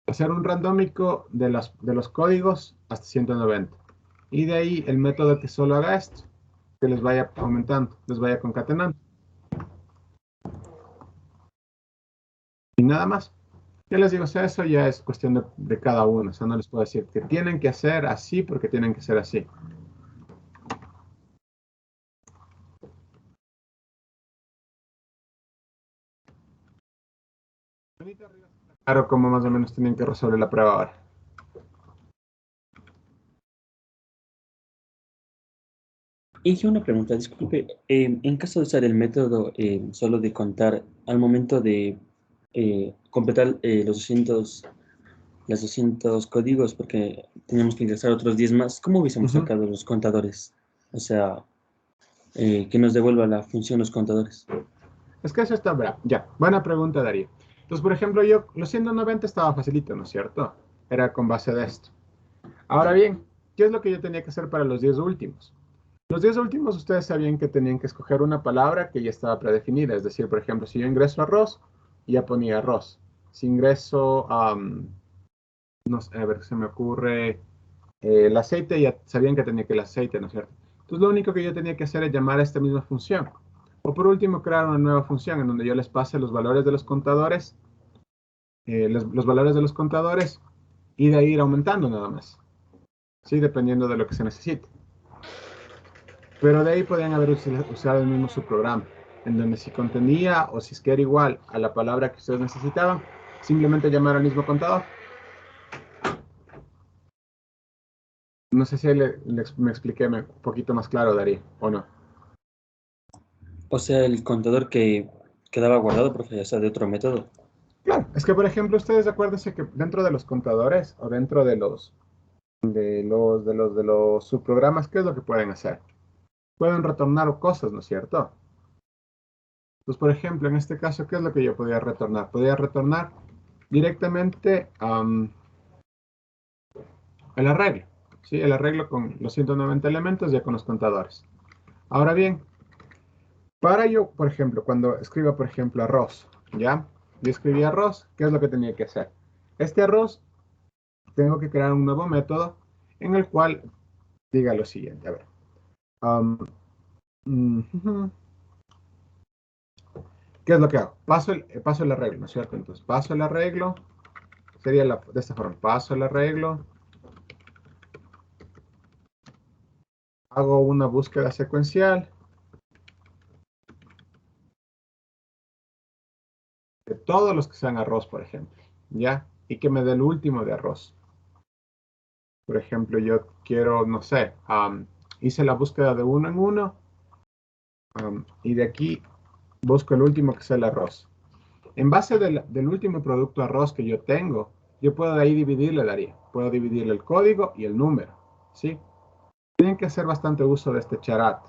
Hacer un randómico de los códigos hasta 190. Y de ahí el método que solo haga esto, que les vaya aumentando, les vaya concatenando. Y nada más. Ya les digo, o sea, eso ya es cuestión de cada uno. O sea, no les puedo decir que tienen que hacer así porque tienen que ser así. Claro, como más o menos tienen que resolver la prueba ahora. Y yo una pregunta, disculpe, en caso de usar el método solo de contar, al momento de completar los 200 códigos, porque teníamos que ingresar otros 10 más, ¿cómo hubiésemos sacado los contadores? O sea, que nos devuelva la función los contadores. Es que eso está bravo. Ya, buena pregunta, Darío. Entonces, por ejemplo, yo, los 190 estaba facilito, ¿no es cierto? Era con base de esto. Ahora bien, ¿qué es lo que yo tenía que hacer para los 10 últimos? Los 10 últimos, ustedes sabían que tenían que escoger una palabra que ya estaba predefinida. Es decir, por ejemplo, si yo ingreso arroz, ya ponía arroz. Si ingreso, no sé, a ver qué se me ocurre, el aceite, ya sabían que tenía que el aceite, ¿no es cierto? Entonces, lo único que yo tenía que hacer es llamar a esta misma función. O por último, crear una nueva función en donde yo les pase los valores de los contadores, los valores de los contadores, y de ahí ir aumentando nada más. Sí, dependiendo de lo que se necesite. Pero de ahí podrían haber usado el mismo subprograma, en donde si contenía o si es que era igual a la palabra que ustedes necesitaban, simplemente llamar al mismo contador. No sé si me expliqué un poquito más claro, Darío, o no. O sea, el contador que quedaba guardado, profe, o sea, de otro método. Claro, es que por ejemplo, ustedes acuérdense que dentro de los contadores o dentro de los subprogramas, ¿qué es lo que pueden hacer? Pueden retornar cosas, ¿no es cierto? Pues, por ejemplo, en este caso, ¿qué es lo que yo podría retornar? Podría retornar directamente el arreglo, ¿sí? El arreglo con los 190 elementos ya con los contadores. Ahora bien, para yo, por ejemplo, cuando escriba, por ejemplo, arroz, ¿ya? Yo escribí arroz, ¿qué es lo que tenía que hacer? Este arroz, tengo que crear un nuevo método en el cual diga lo siguiente. A ver, Ujú. ¿Qué es lo que hago? Paso el arreglo, ¿no es cierto? Entonces, paso el arreglo, sería de esta forma, paso el arreglo, hago una búsqueda secuencial de todos los que sean arroz, por ejemplo, ¿ya? Y que me dé el último de arroz. Por ejemplo, yo quiero, no sé, hice la búsqueda de uno en uno, y de aquí busco el último que sea el arroz. En base del último producto arroz que yo tengo, yo puedo de ahí dividirle, Daría. Puedo dividirle el código y el número, ¿sí? Tienen que hacer bastante uso de este charat,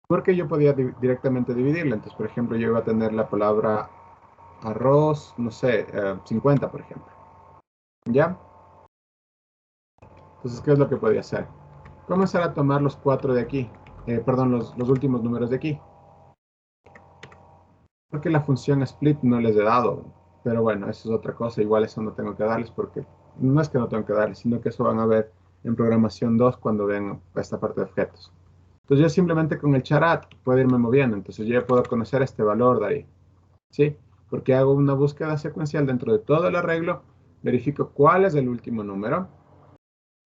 porque yo podía directamente dividirle. Entonces, por ejemplo, yo iba a tener la palabra arroz, no sé, 50, por ejemplo. ¿Ya? Entonces, ¿qué es lo que podía hacer? Comenzar a tomar los cuatro de aquí, perdón, los últimos números de aquí. Porque la función split no les he dado. Pero bueno, eso es otra cosa. Igual eso no tengo que darles porque no es que no tengo que darles, sino que eso van a ver en programación 2 cuando vean esta parte de objetos. Entonces yo simplemente con el charat puedo irme moviendo. Entonces yo ya puedo conocer este valor de ahí. ¿Sí? Porque hago una búsqueda secuencial dentro de todo el arreglo, verifico cuál es el último número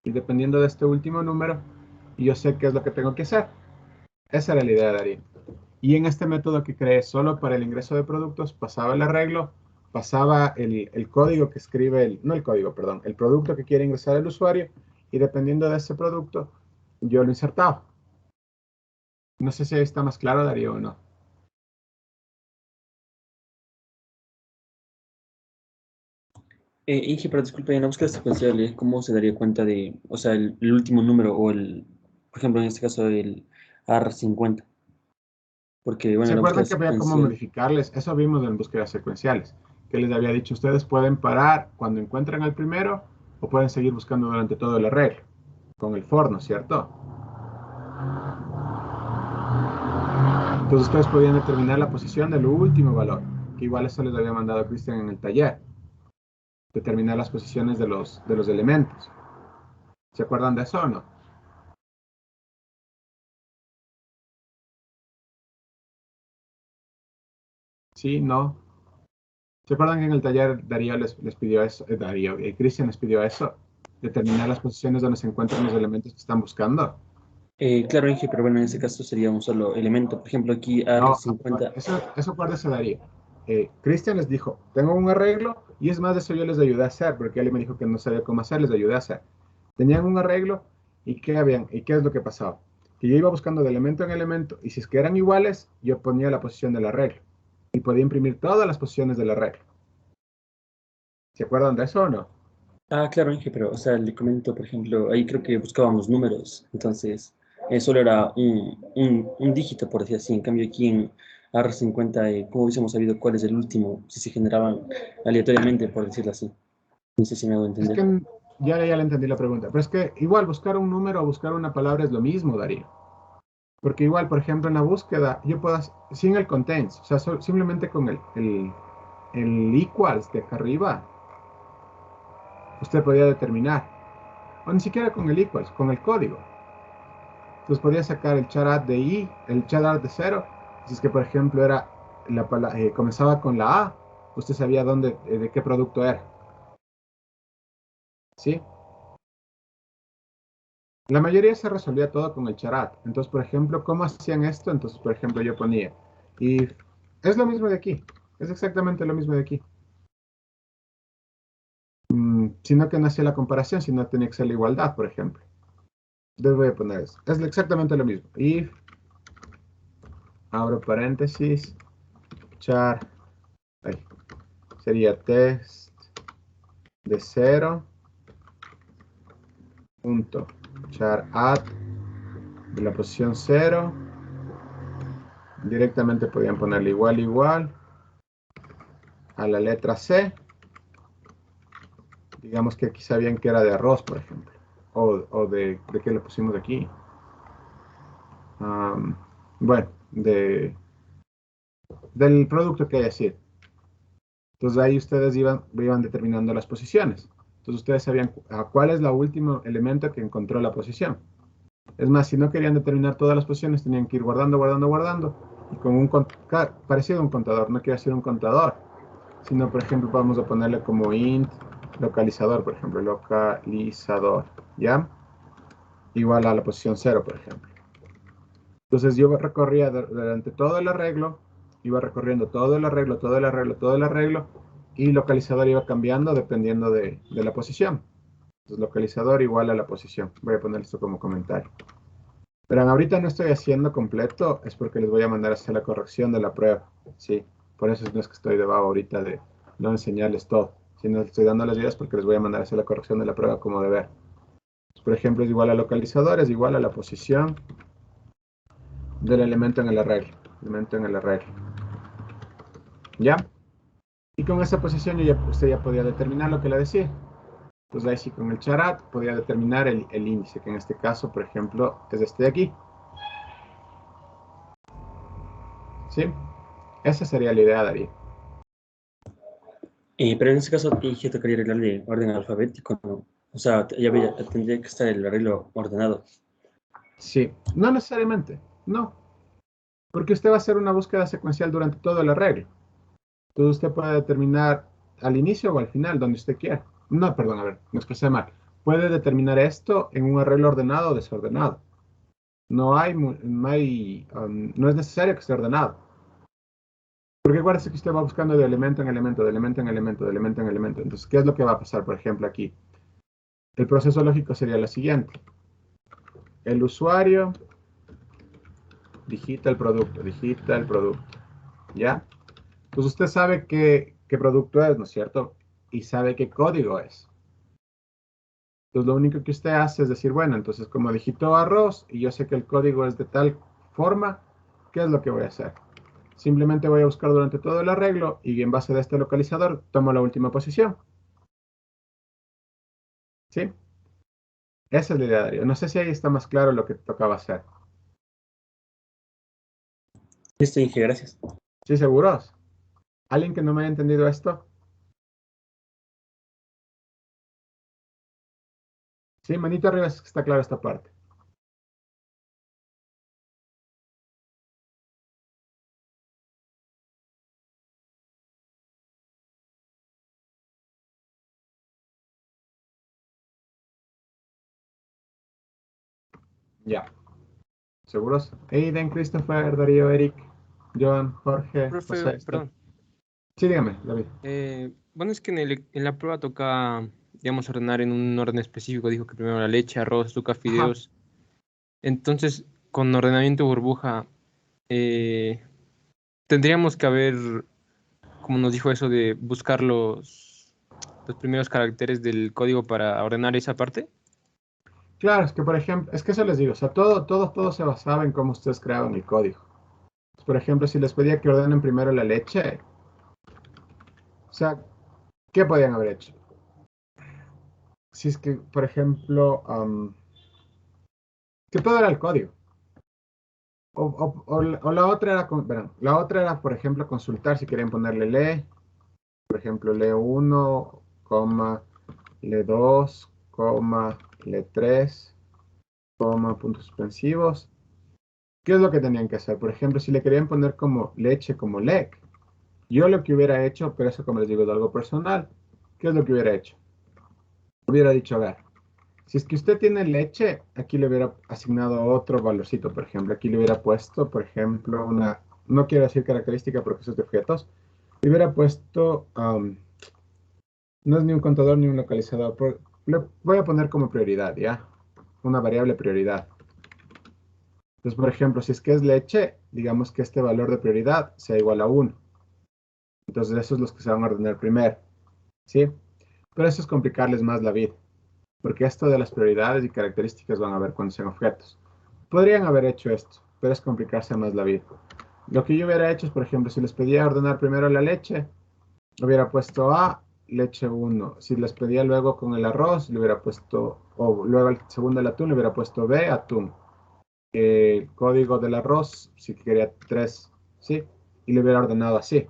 y dependiendo de este último número, yo sé qué es lo que tengo que hacer. Esa era la idea de Darín. Y en este método que creé solo para el ingreso de productos, pasaba el arreglo, pasaba el código que escribe, no el código, perdón, el producto que quiere ingresar el usuario, y dependiendo de ese producto, yo lo insertaba. No sé si ahí está más claro, Darío, o no. Inge, pero disculpe, en la búsqueda secuencial, ¿cómo se daría cuenta de, o sea, el último número o por ejemplo, en este caso, el AR50? Porque, bueno, ¿Se en la búsqueda acuerdan que había cómo secuencial, modificarles? Eso vimos en búsquedas secuenciales, que les había dicho, ustedes pueden parar cuando encuentren al primero o pueden seguir buscando durante todo el arreglo, con el for, ¿no es cierto? Entonces ustedes podían determinar la posición del último valor, que igual eso les había mandado Cristian en el taller. Determinar las posiciones de los elementos. ¿Se acuerdan de eso o no? Sí, no. ¿Se acuerdan que en el taller Darío les pidió eso? Darío, Cristian les pidió eso. Determinar las posiciones donde se encuentran los elementos que están buscando. claro, Inge, pero bueno, en este caso sería un solo elemento. Por ejemplo, aquí No, AR50. eso acuérdese, Darío. Cristian les dijo, tengo un arreglo, y es más de eso yo les ayudé a hacer, porque él me dijo que no sabía cómo hacer, les ayudé a hacer. Tenían un arreglo, ¿y qué es lo que pasaba? Que yo iba buscando de elemento en elemento, y si es que eran iguales, yo ponía la posición del arreglo, y podía imprimir todas las posiciones del arreglo. ¿Se acuerdan de eso o no? Claro, Inge, pero, o sea, le comento, por ejemplo, ahí creo que buscábamos números, entonces solo era un dígito, por decir así. En cambio, aquí en AR50, ¿cómo hubiésemos sabido cuál es el último si se generaban aleatoriamente, por decirlo así? No sé si me hago Es entender. que ya le entendí la pregunta, pero es que igual buscar un número o buscar una palabra es lo mismo, Darío. Porque igual, por ejemplo, en la búsqueda, yo puedo, sin el contains, o sea, simplemente con el equals de acá arriba, usted podía determinar, o ni siquiera con el equals, con el código. Entonces podía sacar el charat de i, el charat de 0, si es que, por ejemplo, comenzaba con la A, usted sabía de qué producto era, ¿sí? La mayoría se resolvía todo con el charat. Entonces, por ejemplo, ¿cómo hacían esto? Entonces, por ejemplo, yo ponía, y es lo mismo de aquí, es exactamente lo mismo de aquí. Sino que no hacía la comparación, sino tenía que ser la igualdad, por ejemplo. Les voy a poner eso. Es exactamente lo mismo. If, abro paréntesis, char, ahí, sería test de 0, punto, char add, de la posición 0, directamente podían ponerle igual, a la letra C, digamos que aquí sabían que era de arroz, por ejemplo, o de qué le pusimos aquí. Bueno, del producto que haya sido. Entonces ahí ustedes iban determinando las posiciones. Entonces ustedes sabían cuál es el último elemento que encontró la posición. Es más, si no querían determinar todas las posiciones, tenían que ir guardando, guardando, guardando. Y con un parecido a un contador, no quiero decir un contador, sino, por ejemplo, vamos a ponerle como int localizador, por ejemplo, localizador, ¿ya? Igual a la posición 0, por ejemplo. Entonces yo recorría durante todo el arreglo, iba recorriendo todo el arreglo, todo el arreglo, todo el arreglo, y localizador iba cambiando dependiendo de la posición. Entonces localizador igual a la posición. Voy a poner esto como comentario. Pero ahorita no estoy haciendo completo, es porque les voy a mandar a hacer la corrección de la prueba. Sí, por eso no es que estoy debajo ahorita de no enseñarles todo, sino les estoy dando las ideas porque les voy a mandar a hacer la corrección de la prueba como deber. Por ejemplo, es igual a localizador, es igual a la posición del elemento en el arreglo. Elemento en el arreglo. ¿Ya? Y con esa posición usted ya podía determinar lo que le decía. Entonces ahí sí con el charat podía determinar el índice, que en este caso, por ejemplo, es este de aquí. ¿Sí? Esa sería la idea, Darío. Pero en ese caso, yo tocaría arreglar de orden alfabético, ¿no? O sea, tendría que estar el arreglo ordenado. Sí, no necesariamente, no, porque usted va a hacer una búsqueda secuencial durante todo el arreglo. Entonces usted puede determinar al inicio o al final, donde usted quiera. No, perdón, a ver, me expresé mal. Puede determinar esto en un arreglo ordenado o desordenado. No es necesario que esté ordenado. Porque acuérdese que usted va buscando de elemento en elemento, de elemento en elemento, de elemento en elemento. Entonces, ¿qué es lo que va a pasar, por ejemplo, aquí? El proceso lógico sería lo siguiente. El usuario digita el producto, ¿ya? Pues usted sabe qué producto es, ¿no es cierto? Y sabe qué código es. Entonces lo único que usted hace es decir, bueno, entonces como digitó arroz y yo sé que el código es de tal forma, ¿qué es lo que voy a hacer? Simplemente voy a buscar durante todo el arreglo y en base de este localizador tomo la última posición. ¿Sí? Esa es la idea, Darío. No sé si ahí está más claro lo que tocaba hacer. Listo, Inge, gracias. ¿Sí, seguros? ¿Alguien que no me haya entendido esto? Sí, manito arriba si está claro esta parte. Ya. ¿Seguros? Aiden, Christopher, Darío, Eric, Joan, Jorge, Profe, José, Esther. perdón. Sí, dígame, David. Bueno, es que en la prueba toca, digamos, ordenar en un orden específico. Dijo que primero la leche, arroz, azúcar, Ajá. fideos. Entonces, con ordenamiento burbuja, eh, tendríamos que haber, como nos dijo eso, de buscar los primeros caracteres del código para ordenar esa parte. Claro, es que por ejemplo, es que eso les digo, o sea, todo se basaba en cómo ustedes creaban el código. Por ejemplo, si les pedía que ordenen primero la leche, o sea, ¿qué podían haber hecho? Si es que, por ejemplo, que todo era el código. O la otra era, verán, la otra era, por ejemplo, consultar si querían ponerle le, por ejemplo, le 1, coma, le 2, coma, le 3, coma, puntos suspensivos. ¿Qué es lo que tenían que hacer? Por ejemplo, si le querían poner como leche, como lec, yo lo que hubiera hecho, pero eso como les digo es algo personal, ¿qué es lo que hubiera hecho? Hubiera dicho, a ver, si es que usted tiene leche, aquí le hubiera asignado otro valorcito, por ejemplo, aquí le hubiera puesto, por ejemplo, no quiero decir característica porque eso es de objetos, le hubiera puesto, no es ni un contador ni un localizador, le voy a poner como prioridad, ¿ya? Una variable prioridad. Entonces, por ejemplo, si es que es leche, digamos que este valor de prioridad sea igual a 1. Entonces, esos son los que se van a ordenar primero, ¿sí? Pero eso es complicarles más la vida, porque esto de las prioridades y características van a ver cuando sean objetos. Podrían haber hecho esto, pero es complicarse más la vida. Lo que yo hubiera hecho es, por ejemplo, si les pedía ordenar primero la leche, hubiera puesto A, leche 1. Si les pedía luego con el arroz, le hubiera puesto, o luego el segundo el atún, le hubiera puesto B, atún. El código del arroz, si quería 3, ¿sí? Y le hubiera ordenado así.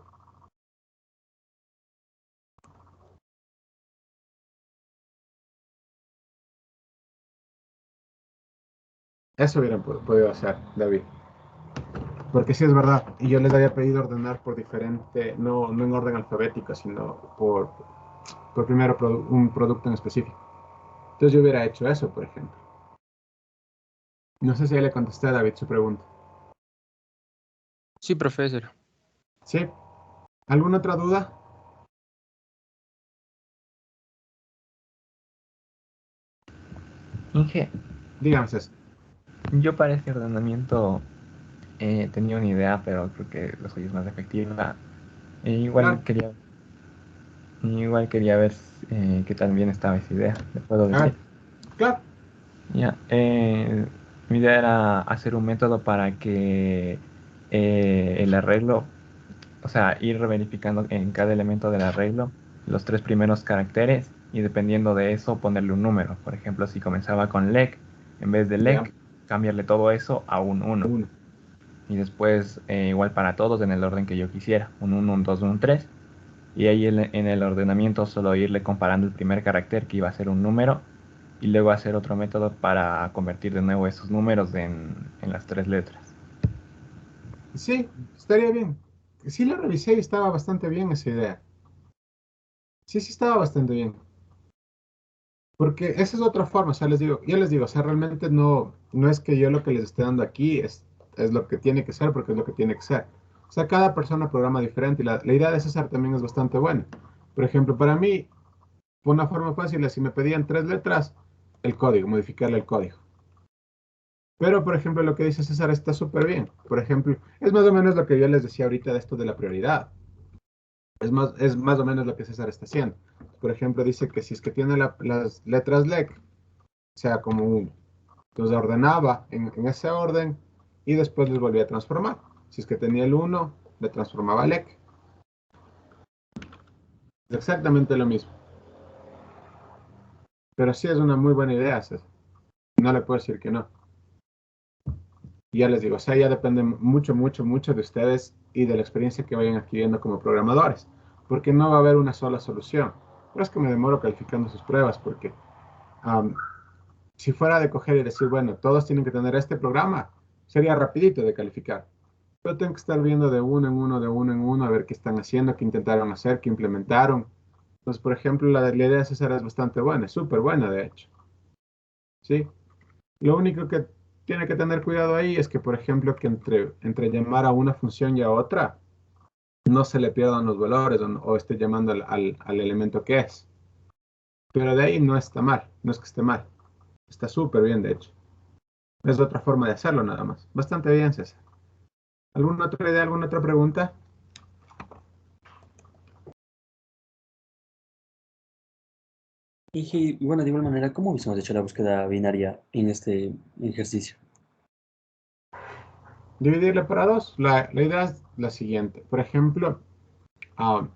Eso hubieran podido hacer, David. Porque sí es verdad, y yo les había pedido ordenar por diferente, no en orden alfabético, sino por primero un producto en específico. Entonces yo hubiera hecho eso, por ejemplo. No sé si ya le contesté a David su pregunta. Sí, profesor. ¿Sí? ¿Alguna otra duda? Inge, Dígame, César. yo para este ordenamiento tenía una idea, pero creo que lo suyo es más efectiva. E Claro, igual quería ver qué tan bien estaba esa idea, ¿le puedo a decir? ver, claro. Ya, mi idea era hacer un método para que el arreglo, o sea, ir verificando en cada elemento del arreglo los tres primeros caracteres y dependiendo de eso ponerle un número. Por ejemplo, si comenzaba con LEC, en vez de Ya, LEC, cambiarle todo eso a un uno. uno. Y después igual para todos en el orden que yo quisiera, un uno, un 2, un 3. Y ahí en el ordenamiento solo irle comparando el primer carácter que iba a ser un número y luego hacer otro método para convertir de nuevo esos números en las tres letras. Sí, estaría bien. Sí la revisé y estaba bastante bien esa idea. Sí, sí estaba bastante bien. Porque esa es otra forma, o sea, yo les digo, o sea, realmente no es que yo lo que les esté dando aquí es lo que tiene que ser, porque es lo que tiene que ser. O sea, cada persona programa diferente y la idea de César también es bastante buena. Por ejemplo, para mí, fue una forma fácil, es si me pedían tres letras, el código, modificarle el código. Pero, por ejemplo, lo que dice César está súper bien. Por ejemplo, es más o menos lo que yo les decía ahorita de esto de la prioridad. Es más o menos lo que César está haciendo. Por ejemplo, dice que si es que tiene las letras LEC, sea como uno. Entonces ordenaba en ese orden y después les volvía a transformar. Si es que tenía el uno, le transformaba al EC. Es exactamente lo mismo. Pero sí es una muy buena idea, César. No le puedo decir que no. Y ya les digo, o sea, ya depende mucho, mucho, mucho de ustedes y de la experiencia que vayan adquiriendo como programadores. Porque no va a haber una sola solución. Pero es que me demoro calificando sus pruebas porque um, si fuera de coger y decir, bueno, todos tienen que tener este programa, sería rapidito de calificar. Pero tengo que estar viendo de uno en uno, de uno en uno, a ver qué están haciendo, qué intentaron hacer, qué implementaron. Entonces, por ejemplo, la idea de César es bastante buena, es súper buena, de hecho. ¿Sí? Lo único que tiene que tener cuidado ahí es que, por ejemplo, que entre llamar a una función y a otra, no se le pierdan los valores o esté llamando al elemento que es. Pero de ahí no está mal, no es que esté mal. Está súper bien, de hecho. Es otra forma de hacerlo nada más. Bastante bien, César. ¿Alguna otra idea, alguna otra pregunta? Y bueno, de igual manera, ¿cómo hubiésemos hecho la búsqueda binaria en este ejercicio? Dividirle para dos. La idea es la siguiente. Por ejemplo, ah,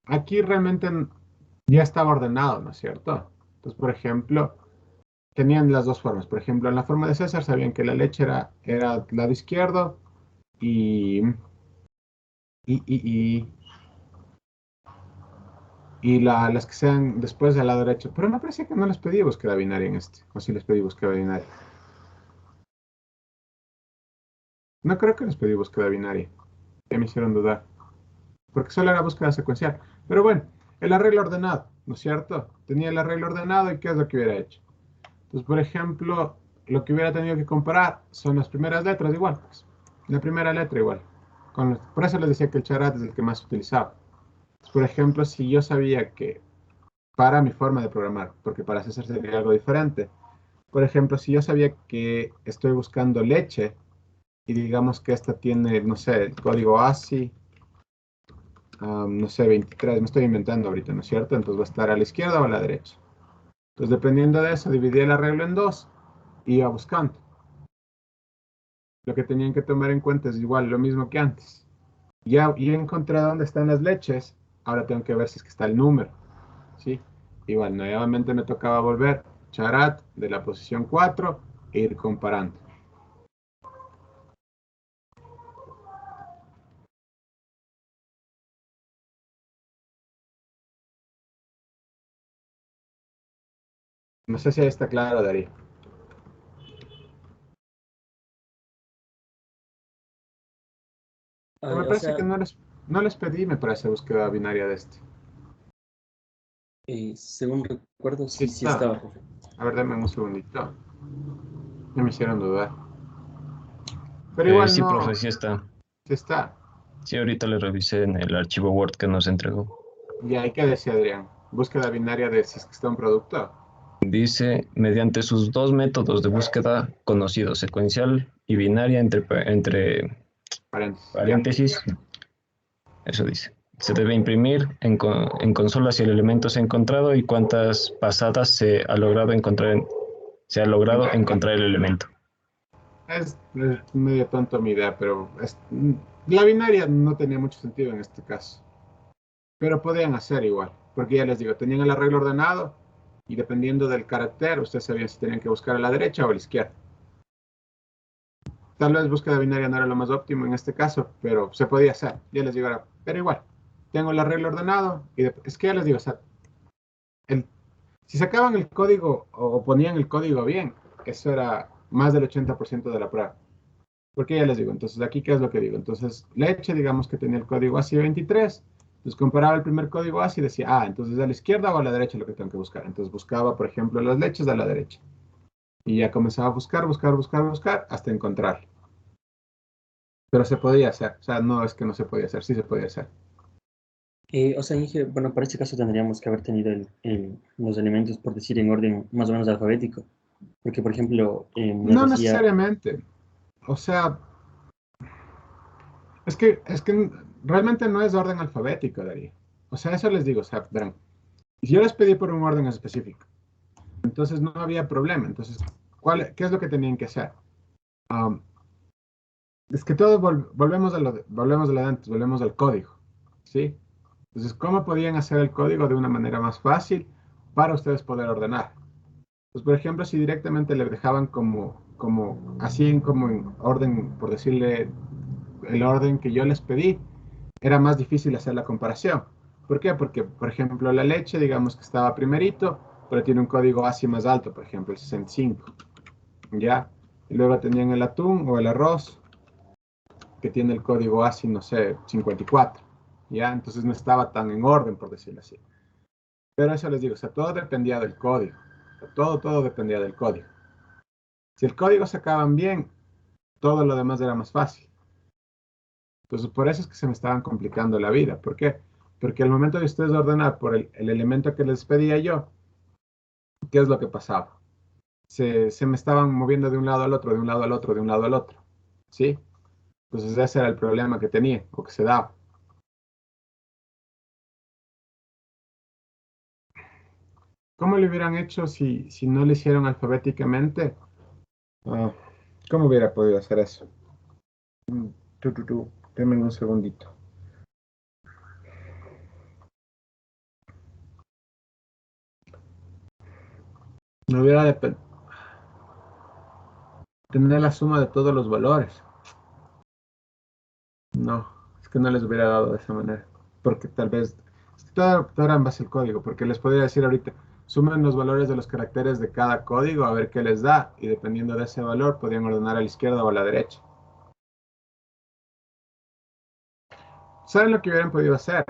aquí realmente ya estaba ordenado, ¿no es cierto? Entonces, por ejemplo, tenían las dos formas. Por ejemplo, en la forma de César sabían que la leche era lado izquierdo y, y, y, y, y las que sean después del lado derecho. Pero me parecía que no les pedí búsqueda binaria en este. O si les pedí búsqueda binaria. No creo que les pedí búsqueda binaria. Ya me hicieron dudar. Porque solo era búsqueda secuencial. Pero bueno, el arreglo ordenado, ¿no es cierto? Tenía el arreglo ordenado y ¿qué es lo que hubiera hecho? Entonces, por ejemplo, lo que hubiera tenido que comparar son las primeras letras igual, pues. La primera letra igual. Por eso les decía que el charat es el que más utilizaba. Entonces, por ejemplo, si yo sabía que para mi forma de programar, porque para César sería algo diferente, por ejemplo, si yo sabía que estoy buscando leche y digamos que esta tiene, no sé, el código ASCII, no sé, 23, me estoy inventando ahorita, ¿no es cierto? Entonces va a estar a la izquierda o a la derecha. Entonces, dependiendo de eso, dividí el arreglo en dos y iba buscando. Lo que tenían que tomar en cuenta es igual, lo mismo que antes. Ya encontré dónde están las leches, ahora tengo que ver si es que está el número, ¿sí? Igual, nuevamente me tocaba volver charat de la posición 4 e ir comparando. No sé si ahí está claro, Darío. Pero me O parece sea, que no les pedí, me parece, búsqueda binaria de este. según recuerdo, Sí sí, sí está. estaba, profe. A ver, dame un segundito. Ya me hicieron dudar. Pero igual Sí, profe, no, sí está. sí está. Sí, ahorita le revisé en el archivo Word que nos entregó. ¿Y ahí qué decía Adrián? Búsqueda binaria de si es que está un producto. Dice, mediante sus dos métodos de búsqueda conocidos, secuencial y binaria entre Paréntesis, ya. paréntesis, eso dice. Se debe imprimir en consola si el elemento se ha encontrado y cuántas pasadas se ha logrado encontrar el elemento. Es medio tonto mi idea, pero la binaria no tenía mucho sentido en este caso. Pero podían hacer igual, porque ya les digo, tenían el arreglo ordenado y dependiendo del carácter, ustedes sabían si tenían que buscar a la derecha o a la izquierda. Tal vez búsqueda binaria no era lo más óptimo en este caso, pero se podía hacer. Ya les digo ahora, pero igual, tengo el arreglo ordenado y es que ya les digo, o sea, el- si sacaban el código o ponían el código bien, eso era más del 80% de la prueba. Porque ya les digo, entonces aquí, ¿qué es lo que digo? Entonces, leche, digamos que tenía el código ASCII 23, entonces comparaba el primer código ASCII y decía, entonces a la izquierda o a la derecha es lo que tengo que buscar. Entonces buscaba, por ejemplo, las leches a la derecha. Y ya comenzaba a buscar, buscar, buscar, buscar, hasta encontrar. Pero se podía hacer, o sea, no es que no se podía hacer, sí se podía hacer. O sea, Inge, bueno, para este caso tendríamos que haber tenido los elementos, por decir, en orden más o menos alfabético. Porque, por ejemplo, nos No decía, necesariamente, o sea, es que realmente no es orden alfabético, Darío. O sea, eso les digo, o sea, verán, si yo les pedí por un orden específico, entonces no había problema. Entonces, ¿qué es lo que tenían que hacer? Um, es que todos volvemos volvemos a lo de antes, volvemos al código, ¿sí? Entonces, ¿cómo podían hacer el código de una manera más fácil para ustedes poder ordenar? Pues, por ejemplo, si directamente le dejaban así como en orden, por decirle, el orden que yo les pedí, era más difícil hacer la comparación. ¿Por qué? Porque, por ejemplo, la leche, digamos que estaba primerito, pero tiene un código ASCII más alto, por ejemplo, el 65, ¿ya? Y luego tenían el atún o el arroz, que tiene el código ASCII, no sé, 54, ¿ya? Entonces no estaba tan en orden, por decirlo así. Pero eso les digo, o sea, todo dependía del código. O sea, todo dependía del código. Si el código sacaban bien, todo lo demás era más fácil. Entonces, por eso es que se me estaban complicando la vida. ¿Por qué? Porque al momento de ustedes ordenar por el elemento que les pedía yo, ¿qué es lo que pasaba? Se me estaban moviendo de un lado al otro, de un lado al otro, de un lado al otro. ¿Sí? Entonces ese era el problema que tenía o que se daba. ¿Cómo le hubieran hecho si no le hicieron alfabéticamente? Ah, ¿Cómo hubiera podido hacer eso? Denme un segundito. No hubiera de tener la suma de todos los valores. No, es que no les hubiera dado de esa manera. Porque tal vez, todo era en base al código, porque les podría decir ahorita, sumen los valores de los caracteres de cada código a ver qué les da, y dependiendo de ese valor, podían ordenar a la izquierda o a la derecha. ¿Saben lo que hubieran podido hacer?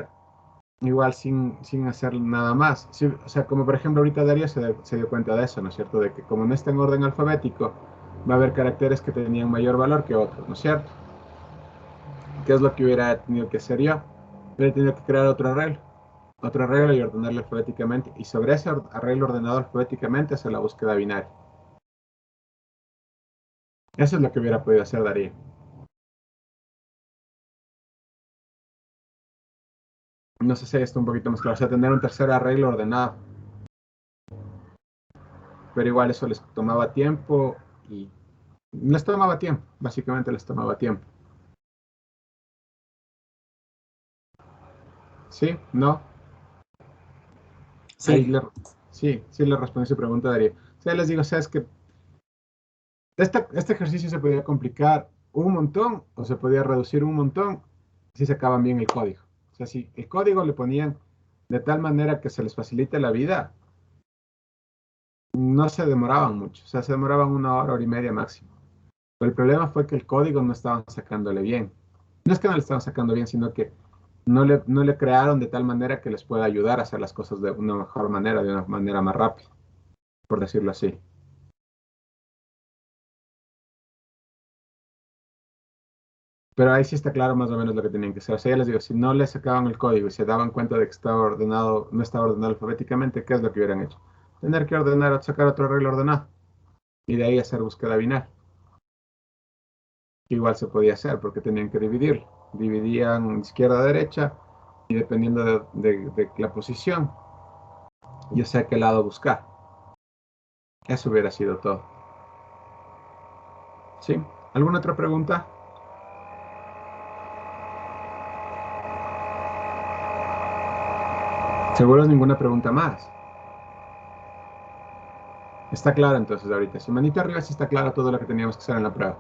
Igual sin hacer nada más. Sí, o sea, como por ejemplo ahorita Darío se dio cuenta de eso, ¿no es cierto? De que como no está en orden alfabético, va a haber caracteres que tenían mayor valor que otros, ¿no es cierto? ¿Qué es lo que hubiera tenido que hacer yo? Hubiera tenido que crear otro arreglo y ordenarlo alfabéticamente. Y sobre ese arreglo ordenado alfabéticamente hacer la búsqueda binaria. Eso es lo que hubiera podido hacer Darío. No sé si esto un poquito más claro. O sea, tener un tercer arreglo ordenado. Pero igual eso les tomaba tiempo y les tomaba tiempo. Básicamente les tomaba tiempo. ¿Sí? ¿No? Ahí sí, sí le respondí su pregunta, Darío. O sea, les digo, o sea, es que este ejercicio se podía complicar un montón o se podía reducir un montón si sacaban bien el código. O sea, si el código le ponían de tal manera que se les facilite la vida, no se demoraban mucho. O sea, se demoraban una hora, hora y media máximo. Pero el problema fue que el código no estaban sacándole bien. No es que no le estaban sacando bien, sino que no le crearon de tal manera que les pueda ayudar a hacer las cosas de una mejor manera, de una manera más rápida, por decirlo así. Pero ahí sí está claro más o menos lo que tenían que hacer. O sea, ya les digo, si no les sacaban el código y se daban cuenta de que estaba ordenado, no estaba ordenado alfabéticamente, ¿qué es lo que hubieran hecho? Tener que ordenar, sacar otro arreglo ordenado y de ahí hacer búsqueda binaria. Igual se podía hacer porque tenían que dividirlo. Dividían izquierda a derecha y dependiendo de la posición, yo sé a qué lado buscar. Eso hubiera sido todo. ¿Sí? ¿Alguna otra pregunta? Seguro ninguna pregunta más. Está claro entonces ahorita. Si manito arriba sí está claro todo lo que teníamos que hacer en la prueba.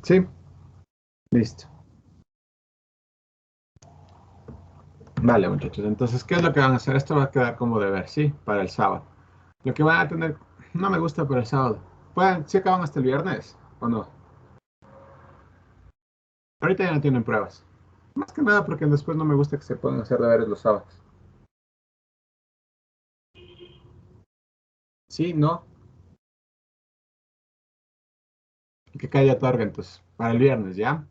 ¿Sí? Listo. Vale, muchachos. Entonces, ¿qué es lo que van a hacer? Esto va a quedar como deber, ¿sí? Para el sábado. Lo que van a tener, no me gusta para el sábado. Pueden, ¿sí acaban hasta el viernes o no? Ahorita ya no tienen pruebas. Más que nada porque después no me gusta que se puedan hacer deberes los sábados. ¿Sí? ¿No? Que caiga otorga, entonces. Para el viernes, ¿ya? Entonces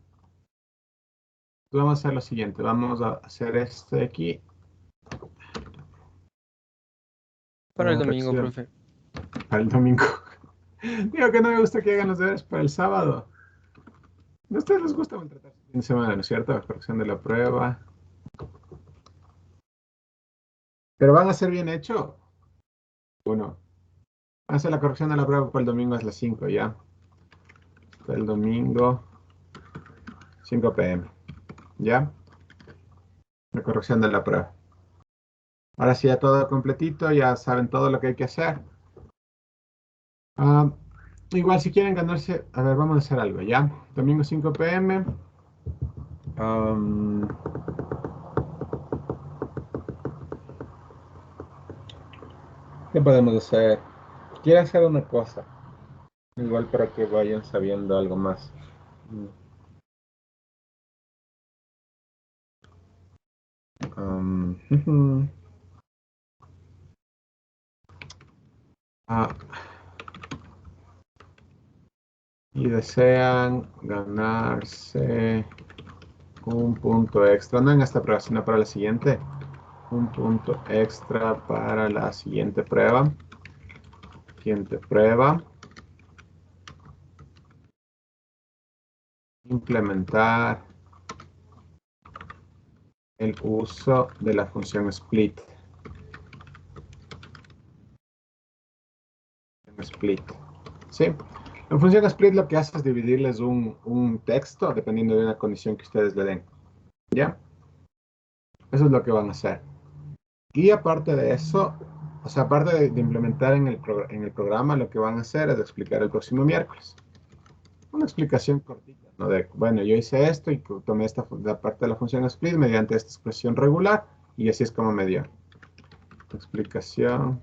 vamos a hacer lo siguiente. Vamos a hacer este de aquí. Para el Una domingo, fracción. profe. Para el domingo. Digo que no me gusta que hagan los deberes para el sábado. ¿A ustedes les gusta maltratar su fin de semana, no es cierto? La corrección de la prueba. ¿Pero van a ser bien hecho? ¿O no? Van a hacer la corrección de la prueba para el domingo a las 5, ¿ya? Para el domingo, 5 p.m. ¿Ya? La corrección de la prueba. Ahora sí, ya todo completito, ya saben todo lo que hay que hacer. Ah, igual si quieren ganarse, a ver, vamos a hacer algo, ¿ya? Domingo 5 p.m. Am, ¿Qué podemos hacer? Quiero hacer una cosa, igual para que vayan sabiendo algo más. Ujú. Ah, y desean ganarse un punto extra, no en esta prueba, sino para la siguiente. Un punto extra para la siguiente prueba. Siguiente prueba. Implementar el uso de la función split. Split. ¿Sí? La función split lo que hace es dividirles un texto dependiendo de una condición que ustedes le den. ¿Ya? Eso es lo que van a hacer. Y aparte de eso, o sea, aparte de implementar en el programa, lo que van a hacer es explicar el próximo miércoles. Una explicación cortita, ¿no? De, bueno, yo hice esto y tomé la parte de la función split mediante esta expresión regular y así es como me dio. Explicación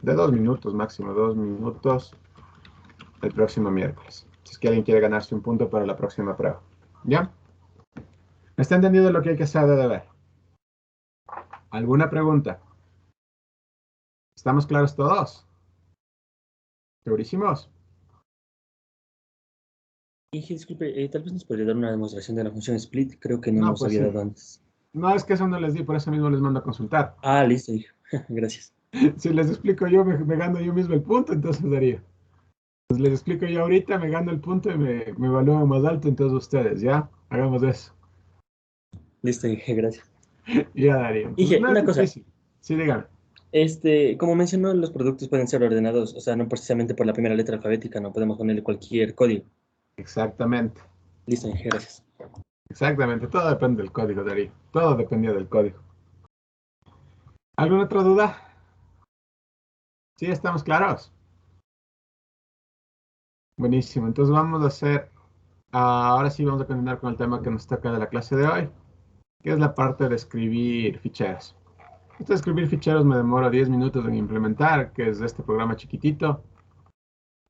de 2 minutos, máximo 2 minutos, el próximo miércoles. Si es que alguien quiere ganarse un punto para la próxima prueba. ¿Ya? ¿Está entendido lo que hay que hacer de deber? ¿Alguna pregunta? ¿Estamos claros todos? ¿Segurísimos? Y disculpe, tal vez nos podría dar una demostración de la función split. Creo que no No, nos pues había sí. dado antes. No, es que eso no les di, por eso mismo les mando a consultar. Ah, listo, hijo. Gracias. Si les explico yo, me gano yo mismo el punto, entonces daría. Pues les explico yo ahorita, me gano el punto y me evalúan más alto, entonces ustedes, ¿ya? Hagamos eso. Listo, hijo. Gracias. Ya, Darío. Entonces, Dije, no es una cosa, difícil. Sí, dígame. como mencionó, los productos pueden ser ordenados, o sea, no precisamente por la primera letra alfabética, no podemos ponerle cualquier código. Exactamente. Listo, gracias. Exactamente. Todo depende del código, Darío. Todo dependía del código. ¿Alguna otra duda? Sí, estamos claros. Buenísimo. Entonces vamos a hacer, ahora sí vamos a continuar con el tema que nos toca de la clase de hoy, que es la parte de escribir ficheros. Esto de escribir ficheros me demora 10 minutos en implementar, que es este programa chiquitito,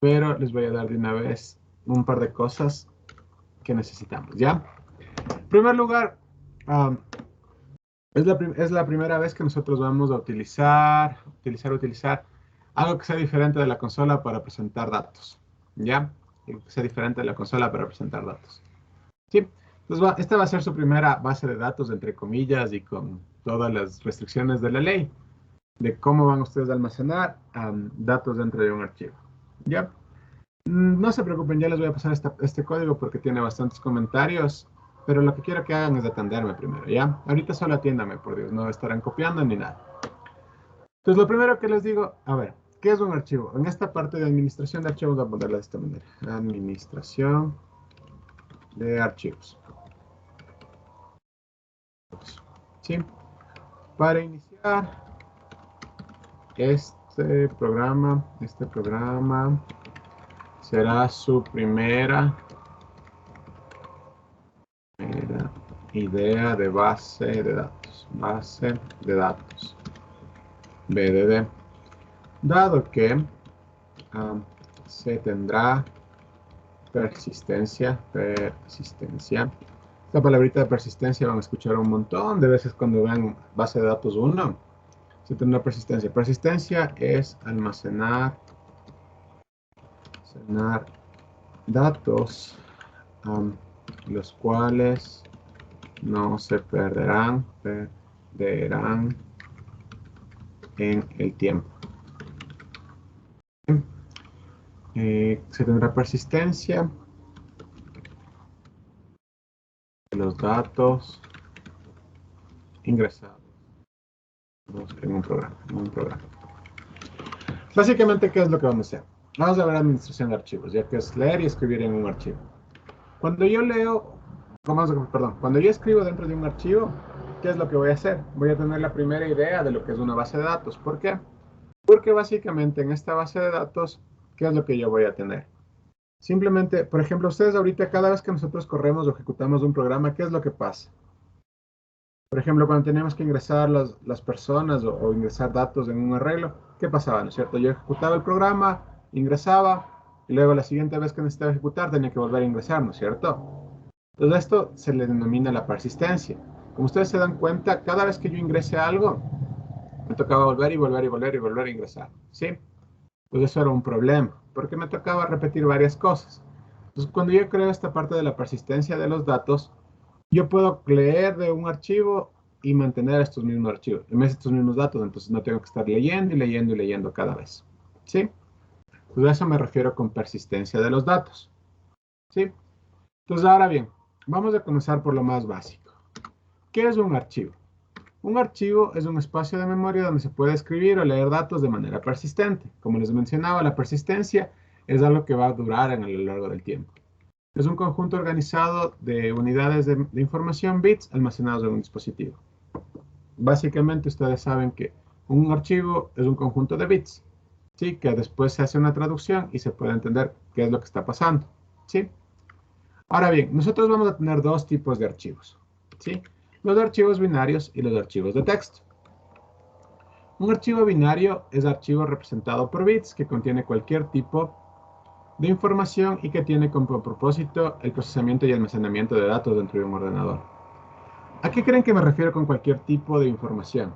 pero les voy a dar de una vez un par de cosas que necesitamos, ¿ya? En primer lugar, um, es la primera vez que nosotros vamos a utilizar algo que sea diferente de la consola para presentar datos, ¿ya? Algo que sea diferente de la consola para presentar datos. Sí, entonces esta va a ser su primera base de datos, entre comillas, y con todas las restricciones de la ley, de cómo van ustedes a almacenar datos dentro de un archivo. ¿Ya? No se preocupen, ya les voy a pasar este código porque tiene bastantes comentarios, pero lo que quiero que hagan es atenderme primero, ¿ya? Ahorita solo atiéndame, por Dios, no estarán copiando ni nada. Entonces, lo primero que les digo, a ver, ¿qué es un archivo? En esta parte de administración de archivos voy a ponerla de esta manera. Administración de archivos. ¿Sí? Para iniciar este programa será su primera idea de base de datos. Base de datos. BDD. Dado que se tendrá persistencia. Esta palabrita de persistencia van a escuchar un montón de veces cuando vean base de datos 1. Se tendrá persistencia. Persistencia es almacenar datos los cuales no se perderán en el tiempo. Se tendrá persistencia de los datos ingresados en un programa. Básicamente, ¿qué es lo que vamos a hacer? Vamos a ver administración de archivos, ya que es leer y escribir en un archivo. Cuando yo escribo dentro de un archivo, ¿qué es lo que voy a hacer? Voy a tener la primera idea de lo que es una base de datos. ¿Por qué? Porque básicamente en esta base de datos, ¿qué es lo que yo voy a tener? Simplemente, por ejemplo, ustedes ahorita cada vez que nosotros corremos o ejecutamos un programa, ¿qué es lo que pasa? Por ejemplo, cuando teníamos que ingresar las personas o ingresar datos en un arreglo, ¿qué pasaba? ¿No es cierto? Yo ejecutaba el programa, ingresaba, y luego la siguiente vez que necesitaba ejecutar tenía que volver a ingresar, ¿no es cierto? Entonces esto se le denomina la persistencia. Como ustedes se dan cuenta, cada vez que yo ingrese algo, me tocaba volver a ingresar, ¿sí? Pues eso era un problema, porque me tocaba repetir varias cosas. Entonces, cuando yo creo esta parte de la persistencia de los datos, yo puedo leer de un archivo y mantener estos mismos archivos, en vez de estos mismos datos, entonces no tengo que estar leyendo cada vez, ¿sí? Pues a eso me refiero con persistencia de los datos, ¿sí? Entonces, ahora bien, vamos a comenzar por lo más básico. ¿Qué es un archivo? Un archivo es un espacio de memoria donde se puede escribir o leer datos de manera persistente. Como les mencionaba, la persistencia es algo que va a durar a lo largo del tiempo. Es un conjunto organizado de unidades de información, bits, almacenados en un dispositivo. Básicamente, ustedes saben que un archivo es un conjunto de bits, ¿sí? Que después se hace una traducción y se puede entender qué es lo que está pasando, ¿sí? Ahora bien, nosotros vamos a tener dos tipos de archivos, ¿sí? Los archivos binarios y los archivos de texto. Un archivo binario es archivo representado por bits que contiene cualquier tipo de información y que tiene como propósito el procesamiento y almacenamiento de datos dentro de un ordenador. ¿A qué creen que me refiero con cualquier tipo de información?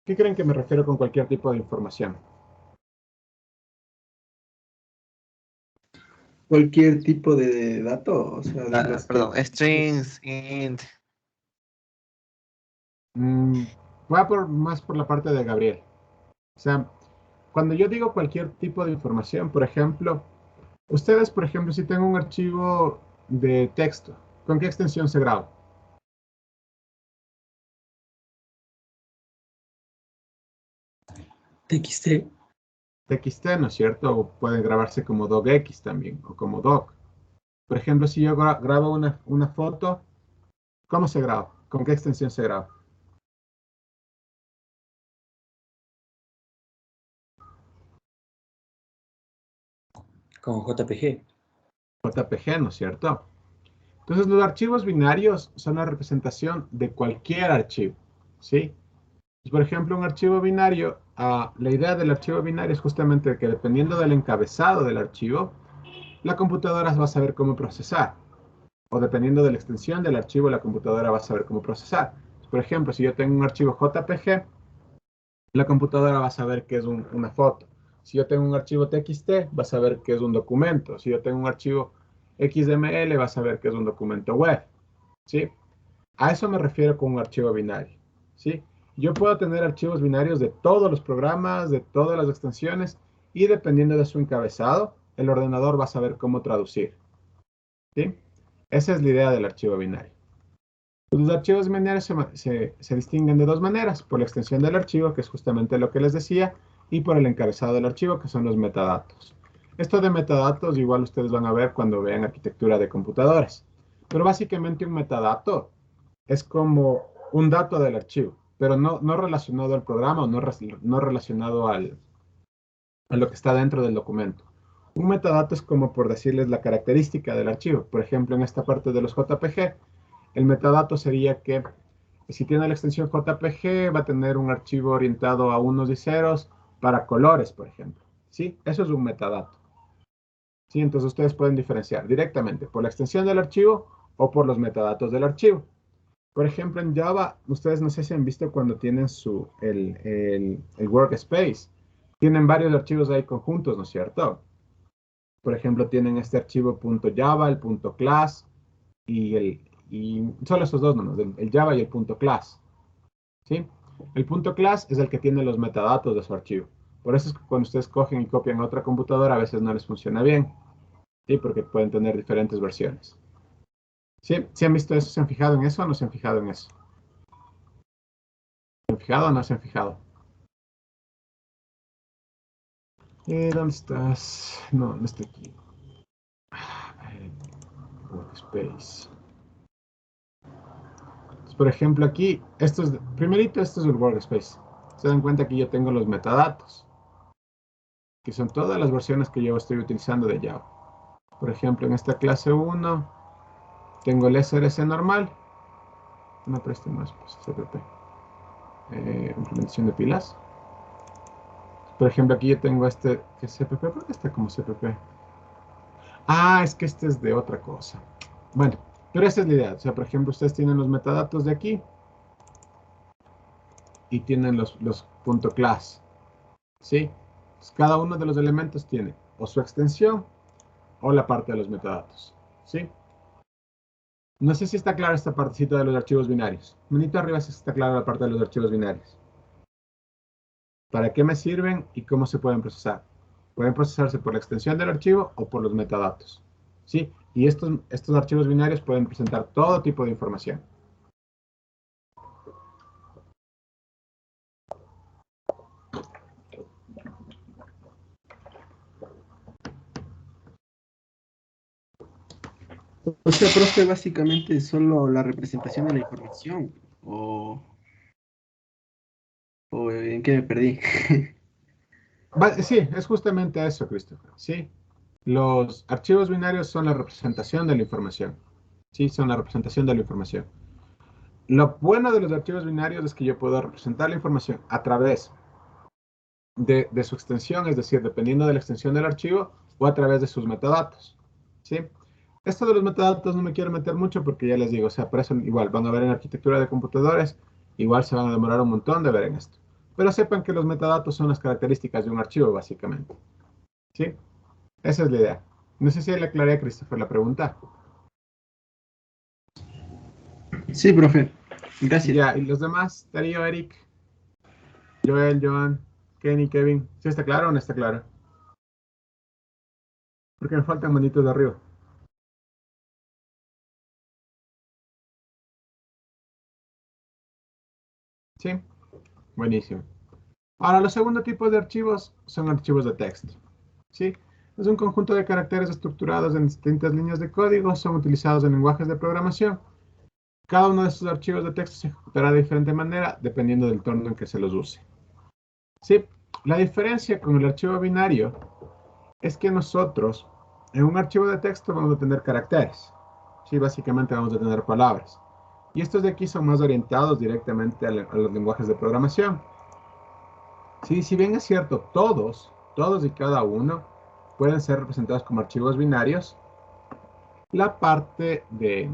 ¿Qué creen que me refiero con cualquier tipo de información? Cualquier tipo de dato, o sea, de los que... Perdón, strings, int. Voy a más por la parte de Gabriel. O sea, cuando yo digo cualquier tipo de información, por ejemplo, ustedes, por ejemplo, si tengo un archivo de texto, ¿con qué extensión se graba? TXT. TXT, ¿no es cierto? O pueden grabarse como docx también, o como doc. Por ejemplo, si yo grabo una foto, ¿cómo se graba? ¿Con qué extensión se graba? Con JPG. JPG, ¿no es cierto? Entonces, los archivos binarios son la representación de cualquier archivo, ¿sí? Por ejemplo, un archivo binario, la idea del archivo binario es justamente que dependiendo del encabezado del archivo, la computadora va a saber cómo procesar. O dependiendo de la extensión del archivo, la computadora va a saber cómo procesar. Por ejemplo, si yo tengo un archivo JPG, la computadora va a saber que es una foto. Si yo tengo un archivo TXT, va a saber que es un documento. Si yo tengo un archivo XML, va a saber que es un documento web. ¿Sí? A eso me refiero con un archivo binario. ¿Sí? Yo puedo tener archivos binarios de todos los programas, de todas las extensiones, y dependiendo de su encabezado, el ordenador va a saber cómo traducir. ¿Sí? Esa es la idea del archivo binario. Los archivos binarios se distinguen de dos maneras, por la extensión del archivo, que es justamente lo que les decía, y por el encabezado del archivo, que son los metadatos. Esto de metadatos igual ustedes van a ver cuando vean arquitectura de computadores. Pero básicamente un metadato es como un dato del archivo, pero no relacionado al programa o no relacionado a lo que está dentro del documento. Un metadato es como por decirles la característica del archivo. Por ejemplo, en esta parte de los JPG, el metadato sería que si tiene la extensión JPG, va a tener un archivo orientado a unos y ceros para colores, por ejemplo. ¿Sí? Eso es un metadato. ¿Sí? Entonces ustedes pueden diferenciar directamente por la extensión del archivo o por los metadatos del archivo. Por ejemplo, en Java, ustedes no sé si han visto cuando tienen el workspace. Tienen varios archivos ahí conjuntos, ¿no es cierto? Por ejemplo, tienen este archivo .java, el .class y solo esos dos nomás, el Java y el .class. ¿Sí? El .class es el que tiene los metadatos de su archivo. Por eso es que cuando ustedes cogen y copian a otra computadora, a veces no les funciona bien. ¿Sí? Porque pueden tener diferentes versiones. ¿Sí? ¿Sí han visto eso? ¿Se han fijado en eso o no se han fijado en eso? ¿Se han fijado o no se han fijado? ¿Dónde estás? No está aquí. Workspace. Entonces, por ejemplo, aquí, primerito, esto es el workspace. Se dan cuenta que yo tengo los metadatos, que son todas las versiones que yo estoy utilizando de Java. Por ejemplo, en esta clase 1, tengo el SRC normal. No preste más, pues, CPP. Implementación de pilas. Por ejemplo, aquí yo tengo este, que es CPP. ¿Por qué está como CPP? Ah, es que este es de otra cosa. Bueno, pero esa es la idea. O sea, por ejemplo, ustedes tienen los metadatos de aquí y tienen los .class. ¿Sí? Entonces, cada uno de los elementos tiene o su extensión o la parte de los metadatos. ¿Sí? No sé si está clara esta partecita de los archivos binarios. Manito arriba si está clara la parte de los archivos binarios. ¿Para qué me sirven y cómo se pueden procesar? Pueden procesarse por la extensión del archivo o por los metadatos. ¿Sí? Y estos archivos binarios pueden presentar todo tipo de información. O sea, profe, básicamente es solo la representación de la información. ¿O en qué me perdí? Sí, es justamente eso, Christopher. Sí. Los archivos binarios son la representación de la información. Sí, son la representación de la información. Lo bueno de los archivos binarios es que yo puedo representar la información a través de su extensión, es decir, dependiendo de la extensión del archivo o a través de sus metadatos. ¿Sí? Esto de los metadatos no me quiero meter mucho porque ya les digo, o sea, por eso igual van a ver en arquitectura de computadores, igual se van a demorar un montón de ver en esto. Pero sepan que los metadatos son las características de un archivo, básicamente. ¿Sí? Esa es la idea. No sé si le aclaré a Christopher la pregunta. Sí, profe. Gracias. Ya, y los demás, Darío, Eric, Joel, Joan. Kenny, Kevin, ¿sí está claro o no está claro? Porque me faltan manitos de arriba. ¿Sí? Buenísimo. Ahora, los segundos tipos de archivos son archivos de texto. ¿Sí? Es un conjunto de caracteres estructurados en distintas líneas de código, son utilizados en lenguajes de programación. Cada uno de estos archivos de texto se ejecutará de diferente manera dependiendo del entorno en que se los use. ¿Sí? La diferencia con el archivo binario es que nosotros en un archivo de texto vamos a tener caracteres. ¿Sí? Básicamente vamos a tener palabras. Y estos de aquí son más orientados directamente a los lenguajes de programación. Sí, si bien es cierto, todos y cada uno pueden ser representados como archivos binarios, la parte de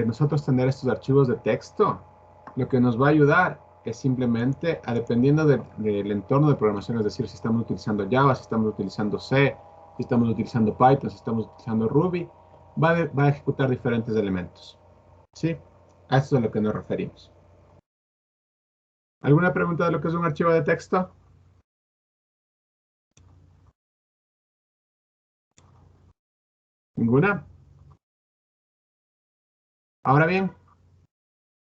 nosotros tener estos archivos de texto, lo que nos va a ayudar es simplemente, dependiendo del entorno de programación, es decir, si estamos utilizando Java, si estamos utilizando C, si estamos utilizando Python, si estamos utilizando Ruby, va a ejecutar diferentes elementos. ¿Sí? A eso es a lo que nos referimos. ¿Alguna pregunta de lo que es un archivo de texto? ¿Ninguna? Ahora bien,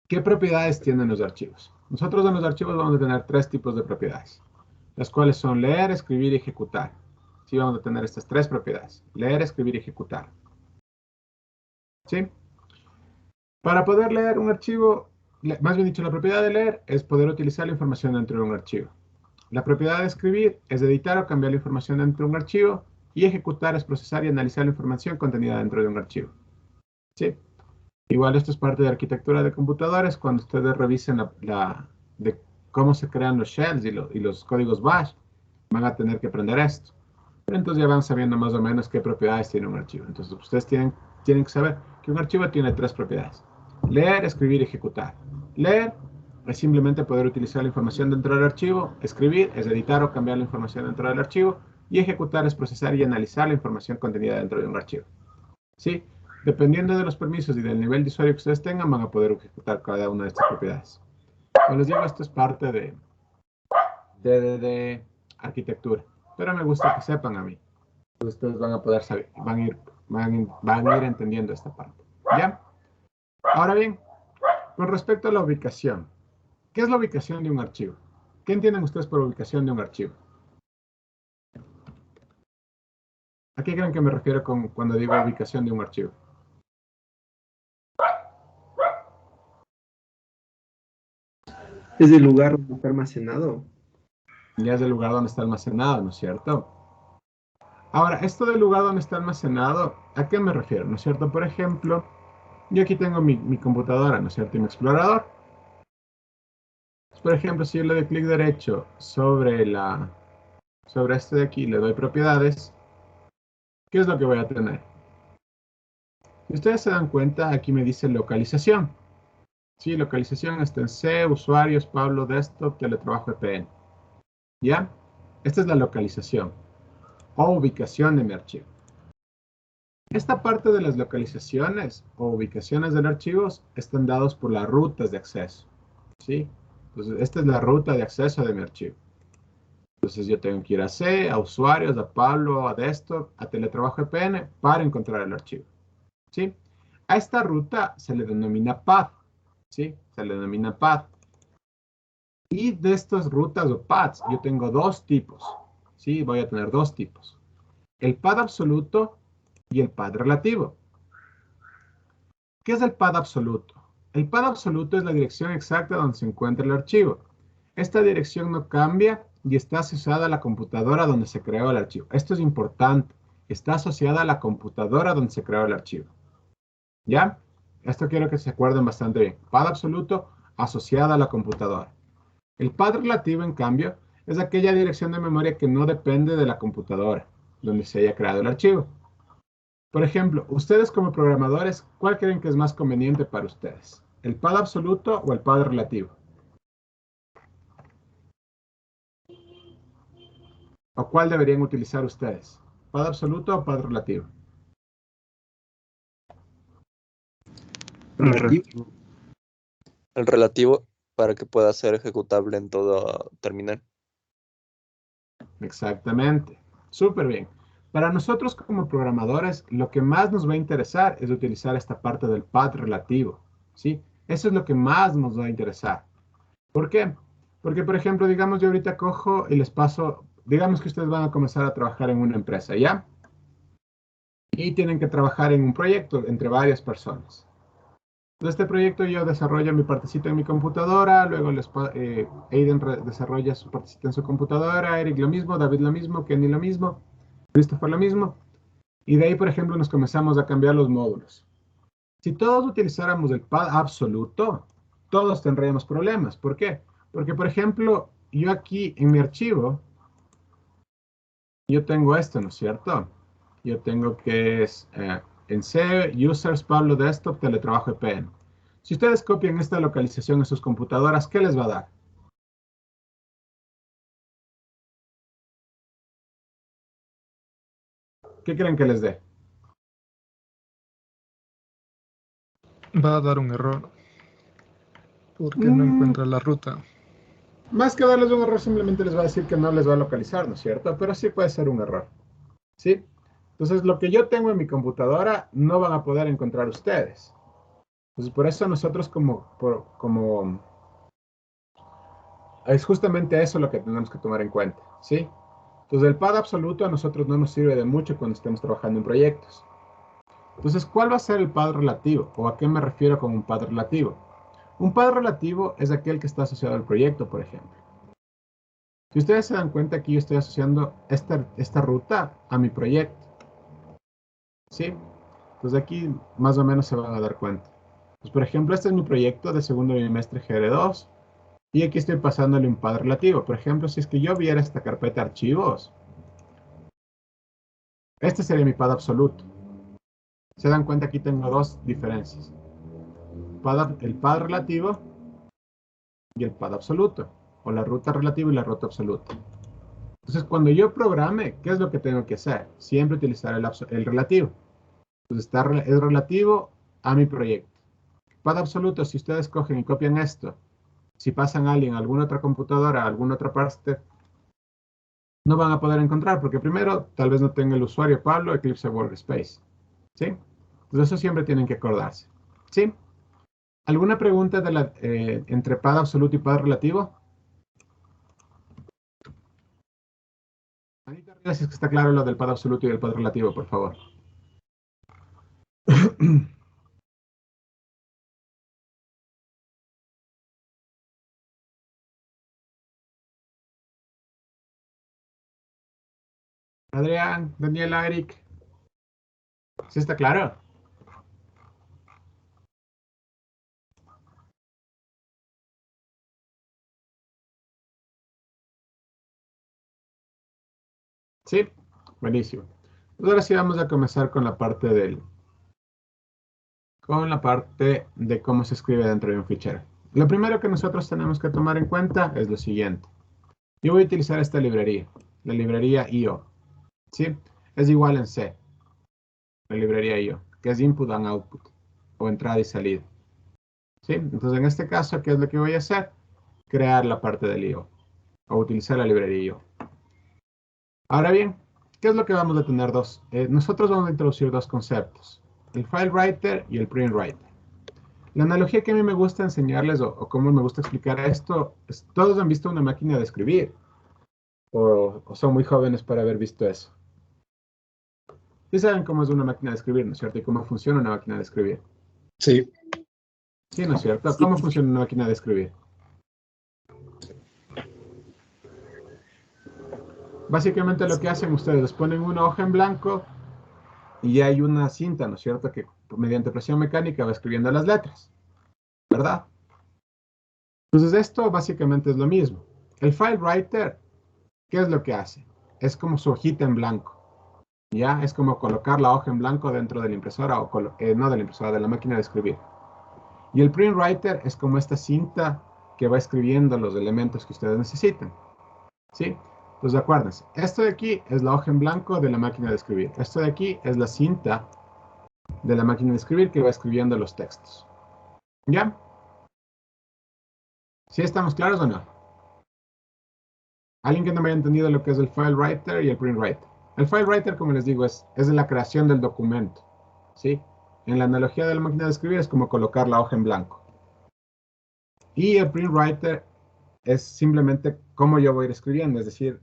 ¿qué propiedades tienen los archivos? Nosotros en los archivos vamos a tener tres tipos de propiedades, las cuales son leer, escribir y ejecutar. Sí, vamos a tener estas tres propiedades, leer, escribir y ejecutar. ¿Sí? Para poder leer un archivo, más bien dicho, la propiedad de leer es poder utilizar la información dentro de un archivo. La propiedad de escribir es editar o cambiar la información dentro de un archivo, y ejecutar es procesar y analizar la información contenida dentro de un archivo. ¿Sí? Igual esto es parte de arquitectura de computadores. Cuando ustedes revisen de cómo se crean los shells y los códigos bash, van a tener que aprender esto. Pero entonces ya van sabiendo más o menos qué propiedades tiene un archivo. Entonces ustedes tienen que saber que un archivo tiene tres propiedades: leer, escribir y ejecutar. Leer es simplemente poder utilizar la información dentro del archivo. Escribir es editar o cambiar la información dentro del archivo. Y ejecutar es procesar y analizar la información contenida dentro de un archivo. ¿Sí? Dependiendo de los permisos y del nivel de usuario que ustedes tengan, van a poder ejecutar cada una de estas propiedades. Como les digo, esto es parte de arquitectura, pero me gusta que sepan a mí. Ustedes van a poder saber, van a ir entendiendo esta parte. ¿Ya? Ahora bien, con respecto a la ubicación, ¿qué es la ubicación de un archivo? ¿Qué entienden ustedes por ubicación de un archivo? ¿A qué creen que me refiero cuando digo ubicación de un archivo? Es el lugar donde está almacenado. Ya es el lugar donde está almacenado, ¿no es cierto? Ahora, esto del lugar donde está almacenado, ¿a qué me refiero? ¿No es cierto? Por ejemplo, yo aquí tengo mi computadora, ¿no es cierto? Y mi explorador. Por ejemplo, si yo le doy clic derecho sobre este de aquí, le doy propiedades, ¿qué es lo que voy a tener? Si ustedes se dan cuenta, aquí me dice localización. Sí, localización está en C, usuarios, Pablo, desktop, teletrabajo EPN. ¿Ya? Esta es la localización o ubicación de mi archivo. Esta parte de las localizaciones o ubicaciones de los archivos están dados por las rutas de acceso. ¿Sí? Entonces, esta es la ruta de acceso de mi archivo. Entonces, yo tengo que ir a C, a usuarios, a Pablo, a desktop, a teletrabajo EPN para encontrar el archivo. ¿Sí? A esta ruta se le denomina path. ¿Sí? Se le denomina path. Y de estas rutas o paths, yo tengo dos tipos. ¿Sí? Voy a tener dos tipos: el path absoluto y el path relativo. ¿Qué es el path absoluto? El path absoluto es la dirección exacta donde se encuentra el archivo. Esta dirección no cambia y está asociada a la computadora donde se creó el archivo. Esto es importante. Está asociada a la computadora donde se creó el archivo. ¿Ya? Esto quiero que se acuerden bastante bien. Path absoluto asociada a la computadora. El path relativo, en cambio, es aquella dirección de memoria que no depende de la computadora donde se haya creado el archivo. Por ejemplo, ustedes como programadores, ¿cuál creen que es más conveniente para ustedes? ¿El path absoluto o el path relativo? ¿O cuál deberían utilizar ustedes? ¿Path absoluto o path relativo? Relativo. El relativo para que pueda ser ejecutable en todo terminal. Exactamente. Súper bien. Para nosotros como programadores, lo que más nos va a interesar es utilizar esta parte del path relativo, ¿sí? Eso es lo que más nos va a interesar. ¿Por qué? Porque, por ejemplo, digamos, yo ahorita cojo y les paso, digamos que ustedes van a comenzar a trabajar en una empresa, ¿ya? Y tienen que trabajar en un proyecto entre varias personas. De este proyecto yo desarrollo mi partecita en mi computadora, luego Aiden desarrolla su partecita en su computadora, Eric lo mismo, David lo mismo, Kenny lo mismo, Christopher lo mismo. Y de ahí, por ejemplo, nos comenzamos a cambiar los módulos. Si todos utilizáramos el pad absoluto, todos tendríamos problemas. ¿Por qué? Porque, por ejemplo, yo aquí en mi archivo, yo tengo esto, ¿no es cierto? Yo tengo que es en C, users, Pablo Desktop, teletrabajo EPN. Si ustedes copian esta localización en sus computadoras, ¿qué les va a dar? ¿Qué creen que les dé? Va a dar un error porque no encuentra la ruta. Más que darles un error, simplemente les va a decir que no les va a localizar, ¿no es cierto? Pero sí puede ser un error, ¿sí? Entonces, lo que yo tengo en mi computadora no van a poder encontrar ustedes. Entonces, por eso nosotros es justamente eso lo que tenemos que tomar en cuenta, ¿sí? Entonces, el pad absoluto a nosotros no nos sirve de mucho cuando estemos trabajando en proyectos. Entonces, ¿cuál va a ser el pad relativo? ¿O a qué me refiero con un pad relativo? Un pad relativo es aquel que está asociado al proyecto, por ejemplo. Si ustedes se dan cuenta, aquí yo estoy asociando esta ruta a mi proyecto, ¿sí? Entonces aquí más o menos se van a dar cuenta. Pues, por ejemplo, este es mi proyecto de segundo bimestre GR2 y aquí estoy pasándole un pad relativo. Por ejemplo, si es que yo viera esta carpeta archivos, este sería mi pad absoluto. Se dan cuenta, aquí tengo dos diferencias. El pad relativo y el pad absoluto, o la ruta relativa y la ruta absoluta. Entonces, cuando yo programe, ¿qué es lo que tengo que hacer? Siempre utilizar el relativo. Entonces, es relativo a mi proyecto. Pad absoluto, si ustedes cogen y copian esto, si pasan a alguien a alguna otra computadora, a alguna otra parte, no van a poder encontrar, porque primero, tal vez no tenga el usuario Pablo Eclipse Workspace, ¿sí? Entonces, eso siempre tienen que acordarse, ¿sí? ¿Alguna pregunta entre pad absoluto y pad relativo? Manita arriba si es que está claro lo del pad absoluto y el pad relativo, por favor. Adrián, Daniela, Eric, ¿sí está claro? Sí, buenísimo. Pues ahora sí vamos a comenzar con la parte de cómo se escribe dentro de un fichero. Lo primero que nosotros tenemos que tomar en cuenta es lo siguiente. Yo voy a utilizar esta librería, la librería IO, ¿sí? Es igual en C, la librería IO, que es input and output, o entrada y salida, ¿sí? Entonces, en este caso, ¿qué es lo que voy a hacer? Crear la parte del IO, o utilizar la librería IO. Ahora bien, ¿qué es lo que vamos a tener dos? Nosotros vamos a introducir dos conceptos, el file writer y el print writer. La analogía que a mí me gusta enseñarles o cómo me gusta explicar esto es, todos han visto una máquina de escribir o son muy jóvenes para haber visto eso. Sí saben cómo es una máquina de escribir, ¿no es cierto? Y cómo funciona una máquina de escribir. Sí. Sí, ¿no es cierto? ¿Cómo funciona una máquina de escribir? Básicamente lo que hacen ustedes, les ponen una hoja en blanco y hay una cinta, ¿no es cierto? Que mediante presión mecánica va escribiendo las letras, ¿verdad? Entonces esto básicamente es lo mismo. El file writer, ¿qué es lo que hace? Es como su hojita en blanco. ¿Ya? Es como colocar la hoja en blanco dentro de la impresora, no de la impresora, de la máquina de escribir. Y el print writer es como esta cinta que va escribiendo los elementos que ustedes necesitan. ¿Sí? Entonces acuérdense, esto de aquí es la hoja en blanco de la máquina de escribir. Esto de aquí es la cinta de la máquina de escribir que va escribiendo los textos. ¿Ya? ¿Sí estamos claros o no? Alguien que no me haya entendido lo que es el file writer y el print writer. El file writer, como les digo, es la creación del documento, ¿sí? En la analogía de la máquina de escribir es como colocar la hoja en blanco. Y el print writer es simplemente cómo yo voy a ir escribiendo, es decir,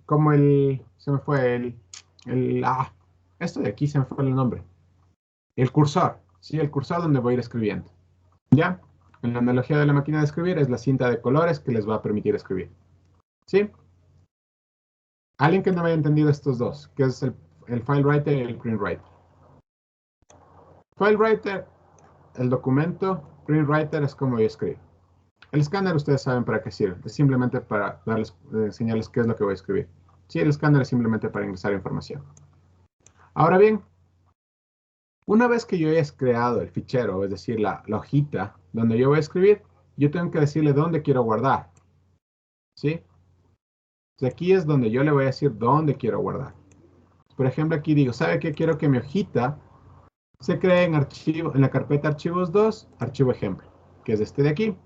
como se me fue esto de aquí se me fue el nombre. El cursor, ¿sí? El cursor donde voy a ir escribiendo. ¿Ya? En la analogía de la máquina de escribir es la cinta de colores que les va a permitir escribir. ¿Sí? Alguien que no me haya entendido estos dos, que es el file writer y el print writer. File writer, el documento, print writer es como yo escribo. El escáner ustedes saben para qué sirve, es simplemente para darles, enseñarles qué es lo que voy a escribir. Sí, el escáner es simplemente para ingresar información. Ahora bien, una vez que yo hayas creado el fichero, es decir, la hojita donde yo voy a escribir, yo tengo que decirle dónde quiero guardar. ¿Sí? Entonces aquí es donde yo le voy a decir dónde quiero guardar. Por ejemplo, aquí digo, ¿sabe qué? Quiero que mi hojita se cree en la carpeta archivos 2, archivo ejemplo, que es este de aquí.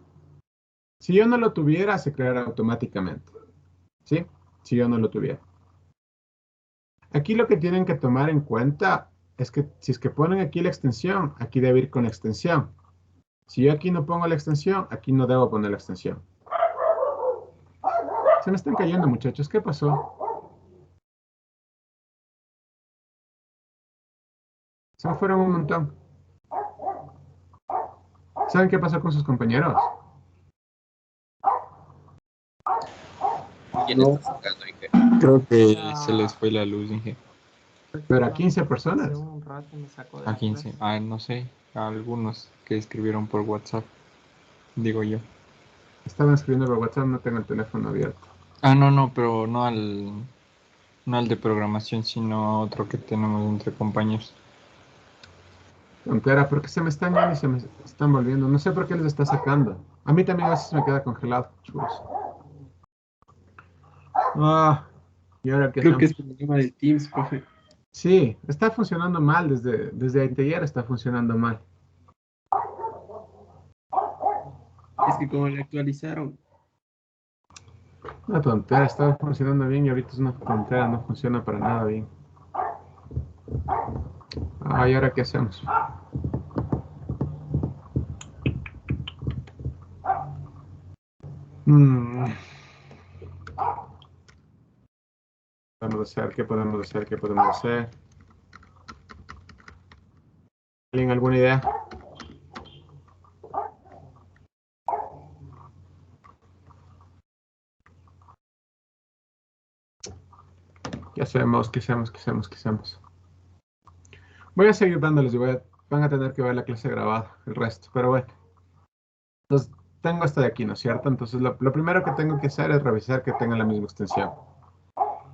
Si yo no lo tuviera, se creará automáticamente. ¿Sí? Si yo no lo tuviera. Aquí lo que tienen que tomar en cuenta es que si es que ponen aquí la extensión, aquí debe ir con la extensión. Si yo aquí no pongo la extensión, aquí no debo poner la extensión. Se me están cayendo, muchachos. ¿Qué pasó? Se me fueron un montón. ¿Saben qué pasó con sus compañeros? ¿Quién No, está sacando, Inge? Creo que se les fue la luz, Inge. Pero a 15 personas. Hace un rato me sacó de A la 15. clase. Ah, no sé. A algunos que escribieron por WhatsApp. Digo yo. Estaban escribiendo por WhatsApp, no tengo el teléfono abierto. Ah, no, pero no al de programación, sino a otro que tenemos entre compañeros. Tontera, porque se me están yendo y se me están volviendo. No sé por qué les está sacando. A mí también a veces me queda congelado, chicos. ¿Y ahora qué creo que hacemos? es el problema del Teams, profe. Sí, está funcionando mal desde ayer está funcionando mal. Es que como le actualizaron, Una tontera, estaba funcionando bien y ahorita es una tontera, no funciona para nada bien. ¿Y ahora qué hacemos? Podemos hacer? ¿Qué podemos hacer? ¿Qué podemos hacer? ¿Alguien alguna idea? ¿Qué hacemos? ¿Qué hacemos? ¿Qué hacemos? ¿Qué hacemos? Voy a seguir dándoles y van a tener que ver la clase grabada, el resto, pero bueno. Entonces, tengo esta de aquí, ¿no es cierto? Entonces, lo primero que tengo que hacer es revisar que tenga la misma extensión.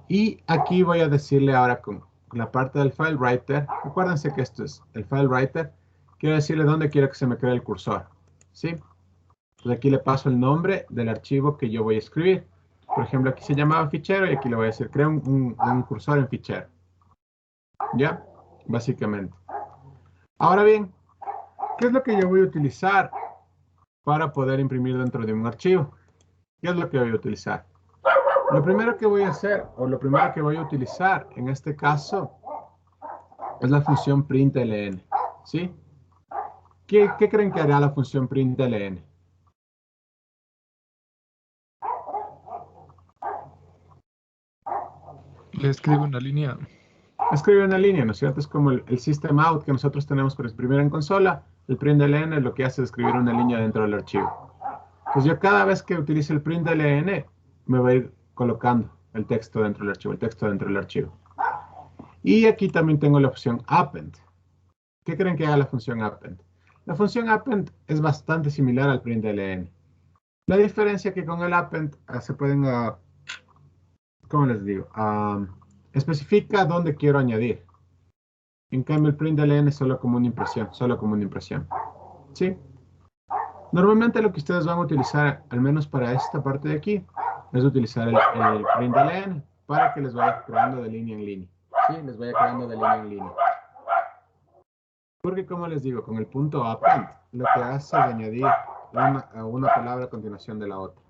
Y aquí voy a decirle ahora con la parte del file writer. Acuérdense que esto es el file writer. Quiero decirle dónde quiero que se me cree el cursor. ¿Sí? Entonces aquí le paso el nombre del archivo que yo voy a escribir. Por ejemplo, aquí se llamaba fichero y aquí le voy a decir crea un cursor en fichero. ¿Ya? Básicamente. Ahora bien, ¿qué es lo que yo voy a utilizar para poder imprimir dentro de un archivo? ¿Qué es lo que voy a utilizar? Lo primero que voy a hacer, o lo primero que voy a utilizar en este caso, es la función println. ¿Sí? ¿Qué creen que hará la función println? Le escribo una línea. Escribe una línea, ¿no es cierto? Es como el system out que nosotros tenemos para exprimir en consola. El println lo que hace es escribir una línea dentro del archivo. Entonces yo cada vez que utilice el println, me va a ir colocando el texto dentro del archivo, el texto dentro del archivo. Y aquí también tengo la opción append. ¿Qué creen que haga la función append? La función append es bastante similar al println. La diferencia es que con el append se pueden, ¿cómo les digo? Especifica dónde quiero añadir. En cambio, el println es solo como una impresión, solo como una impresión. ¿Sí? Normalmente lo que ustedes van a utilizar, al menos para esta parte de aquí, es utilizar el println para que les vaya creando de línea en línea. ¿Sí? Les vaya creando de línea en línea. Porque como les digo, con el punto append, lo que hace es añadir una palabra a continuación de la otra.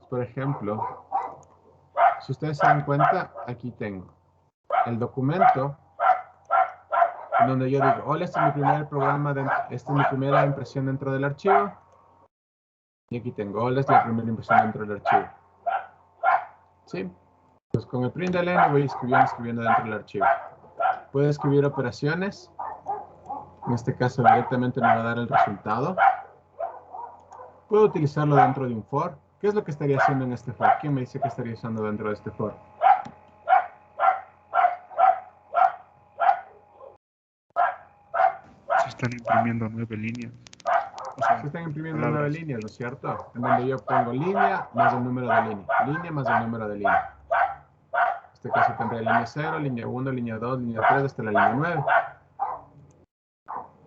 Por ejemplo, si ustedes se dan cuenta, aquí tengo el documento en donde yo digo, hola, este es mi primer programa, esta es mi primera impresión dentro del archivo. Y aquí tengo, hola, esta es la primera impresión dentro del archivo. ¿Sí? Pues con el println voy escribiendo dentro del archivo. Puedo escribir operaciones. En este caso directamente me va a dar el resultado. Puedo utilizarlo dentro de un for. ¿Qué es lo que estaría haciendo en este for? ¿Quién me dice que estaría usando dentro de este for? Se están imprimiendo 9 líneas. O sea, Se están imprimiendo palabras. 9 líneas, ¿no es cierto? En donde yo pongo línea más el número de línea. Línea más el número de línea. En este caso tendré línea 0, línea 1, línea 2, línea 3 hasta la línea 9.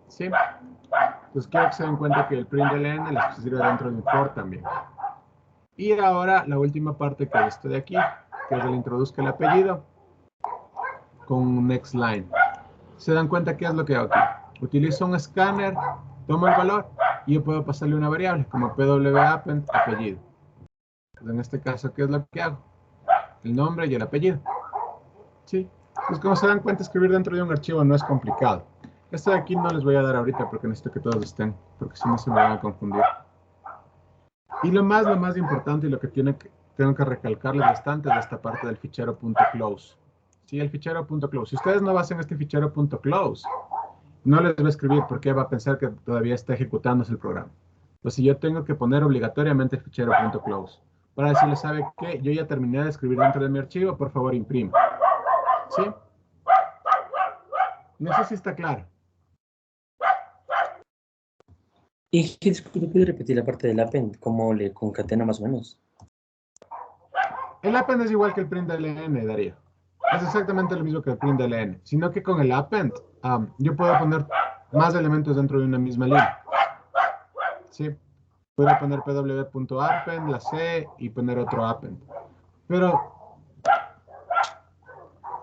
¿Sí? Entonces quiero que se den cuenta que el println les sirve dentro de un for también. Y ahora la última parte que es esto de aquí, que es el introduzca el apellido con un next line. ¿Se dan cuenta qué es lo que hago aquí? Utilizo un escáner, tomo el valor y yo puedo pasarle una variable como pwappend apellido. Entonces, en este caso, ¿qué es lo que hago? El nombre y el apellido. ¿Sí? Pues como se dan cuenta, escribir dentro de un archivo no es complicado. Esto de aquí no les voy a dar ahorita porque necesito que todos estén, porque si no se me van a confundir. Y lo más importante y lo que tengo que recalcarles bastante es esta parte del fichero .close. Sí, el fichero .close. Si ustedes no basen este fichero .close, no les va a escribir porque va a pensar que todavía está ejecutándose el programa. Entonces yo tengo que poner obligatoriamente el fichero .close. Para decirle, ¿sabe qué? Yo ya terminé de escribir dentro de mi archivo, por favor imprima. ¿Sí? No sé si está claro. Y disculpe, ¿puede repetir la parte del append? ¿Cómo le concatena más o menos? El append es igual que el println, Darío. Es exactamente lo mismo que el println, sino que con el append yo puedo poner más elementos dentro de una misma línea. ¿Sí? Puedo poner pw.append, la C, y poner otro append. Pero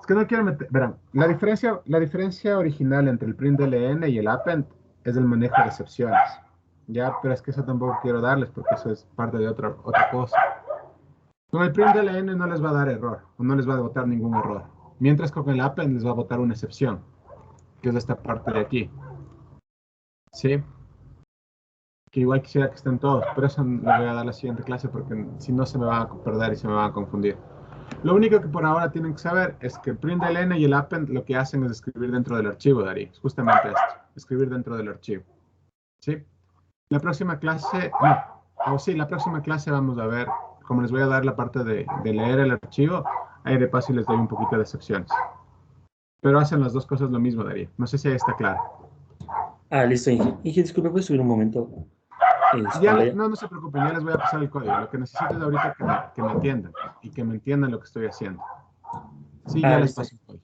es que no quiero meter... Verán, la diferencia original entre el println y el append es el manejo de excepciones. Ya, pero es que eso tampoco quiero darles porque eso es parte de otra cosa. Con el println no les va a dar error, o no les va a botar ningún error. Mientras con el append les va a botar una excepción, que es esta parte de aquí. ¿Sí? Que igual quisiera que estén todos, pero eso lo voy a dar la siguiente clase porque si no se me van a perder y se me van a confundir. Lo único que por ahora tienen que saber es que el println y el append lo que hacen es escribir dentro del archivo, Darío. Es justamente esto, escribir dentro del archivo. ¿Sí? La próxima clase, la próxima clase vamos a ver, como les voy a dar la parte de leer el archivo, ahí de paso les doy un poquito de excepciones. Pero hacen las dos cosas lo mismo, Darío. No sé si ahí está claro. Listo, Inge. Inge, disculpe, ¿puedes subir un momento? No se preocupen, ya les voy a pasar el código. Lo que necesito es ahorita que me entiendan y que me entiendan lo que estoy haciendo. Sí, ya les listo. paso el código.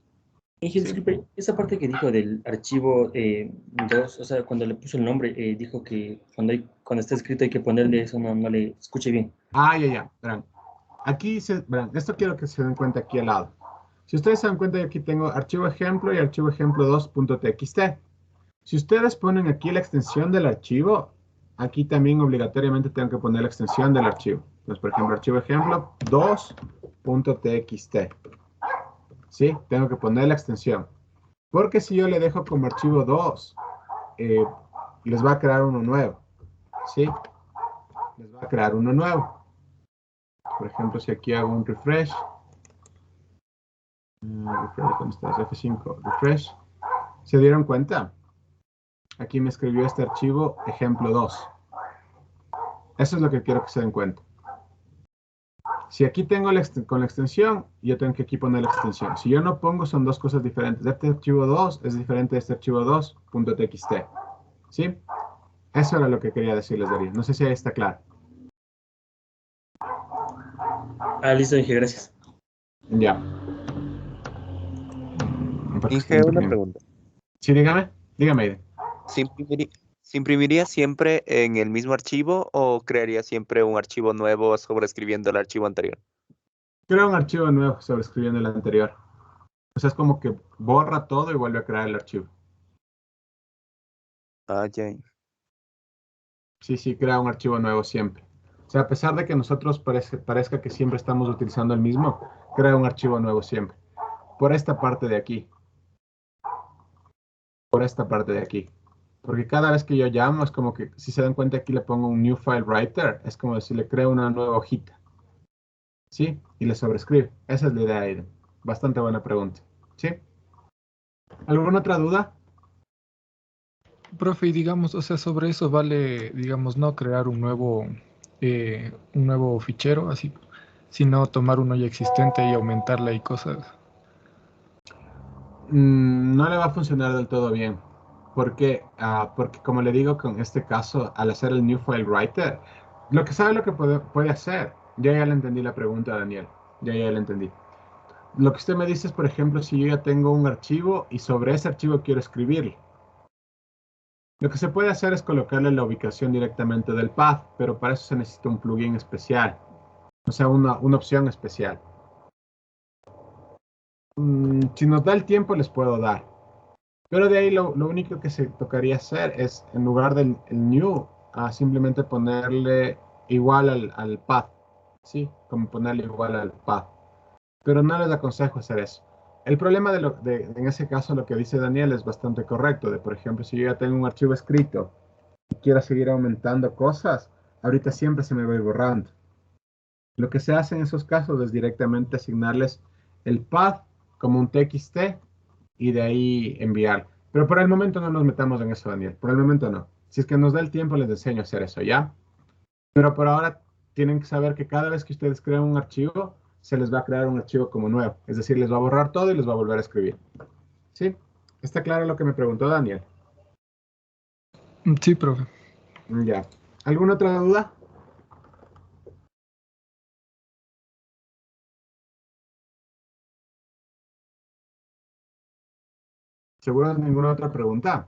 Inge, Sí. disculpe, esa parte que dijo del archivo 2, o sea, cuando le puso el nombre, dijo que cuando está escrito hay que ponerle eso, no le escuché bien. Ya. Verán. Verán, esto quiero que se den cuenta aquí al lado. Si ustedes se dan cuenta, yo aquí tengo archivo ejemplo y archivo ejemplo 2.txt. Si ustedes ponen aquí la extensión del archivo, aquí también obligatoriamente tengo que poner la extensión del archivo. Entonces, por ejemplo, archivo ejemplo 2.txt. ¿Sí? Tengo que poner la extensión. Porque si yo le dejo como archivo 2, les va a crear uno nuevo. ¿Sí? Les va a crear uno nuevo. Por ejemplo, si aquí hago un refresh. ¿Dónde está? F5, refresh. ¿Se dieron cuenta? Aquí me escribió este archivo ejemplo 2. Eso es lo que quiero que se den cuenta. Si aquí tengo con la extensión, yo tengo que aquí poner la extensión. Si yo no pongo, son dos cosas diferentes. Este archivo 2 es diferente de este archivo 2.txt. ¿Sí? Eso era lo que quería decirles, Darío. No sé si ahí está claro. Listo, Inge, gracias. Ya. Inge, una pregunta. Sí, dígame. Dígame, Aiden. ¿Se imprimiría siempre en el mismo archivo o crearía siempre un archivo nuevo sobreescribiendo el archivo anterior? Crea un archivo nuevo sobreescribiendo el anterior. O sea, es como que borra todo y vuelve a crear el archivo. Ya. Sí, crea un archivo nuevo siempre. sea, a pesar de que nosotros parezca que siempre estamos utilizando el mismo, crea un archivo nuevo siempre. Por esta parte de aquí. Por esta parte de aquí. Porque cada vez que yo llamo es como que, si se dan cuenta, aquí le pongo un new file writer, es como si le creo una nueva hojita. ¿Sí? Y le sobrescribe. Esa es la idea, Aiden. Bastante buena pregunta. ¿Sí? ¿Alguna otra duda? Profe, y digamos, o sea, sobre eso vale, digamos, no crear un nuevo fichero, así, sino tomar uno ya existente y aumentarle y cosas. No le va a funcionar del todo bien. ¿Por qué? Porque como le digo, con este caso, al hacer el new file writer, lo que sabe lo que puede hacer. Ya le entendí la pregunta, Daniel. Ya le entendí. Lo que usted me dice es, por ejemplo, si yo ya tengo un archivo y sobre ese archivo quiero escribir. Lo que se puede hacer es colocarle la ubicación directamente del path, pero para eso se necesita un plugin especial. O sea, una opción especial. Si nos da el tiempo, les puedo dar. Pero de ahí lo único que se tocaría hacer es, en lugar del el new, simplemente ponerle igual al path. ¿Sí? Como ponerle igual al path. Pero no les aconsejo hacer eso. El problema en ese caso, lo que dice Daniel es bastante correcto. De, por ejemplo, si yo ya tengo un archivo escrito y quiero seguir aumentando cosas, ahorita siempre se me va a ir borrando. Lo que se hace en esos casos es directamente asignarles el path como un txt y de ahí enviar. Pero por el momento no nos metamos en eso, Daniel. Por el momento no. Si es que nos da el tiempo, les enseño a hacer eso, ¿ya? Pero por ahora tienen que saber que cada vez que ustedes crean un archivo, se les va a crear un archivo como nuevo. Es decir, les va a borrar todo y les va a volver a escribir. ¿Sí? ¿Está claro lo que me preguntó Daniel? Sí, profe. Ya. ¿Alguna otra duda? ¿Seguro ninguna otra pregunta?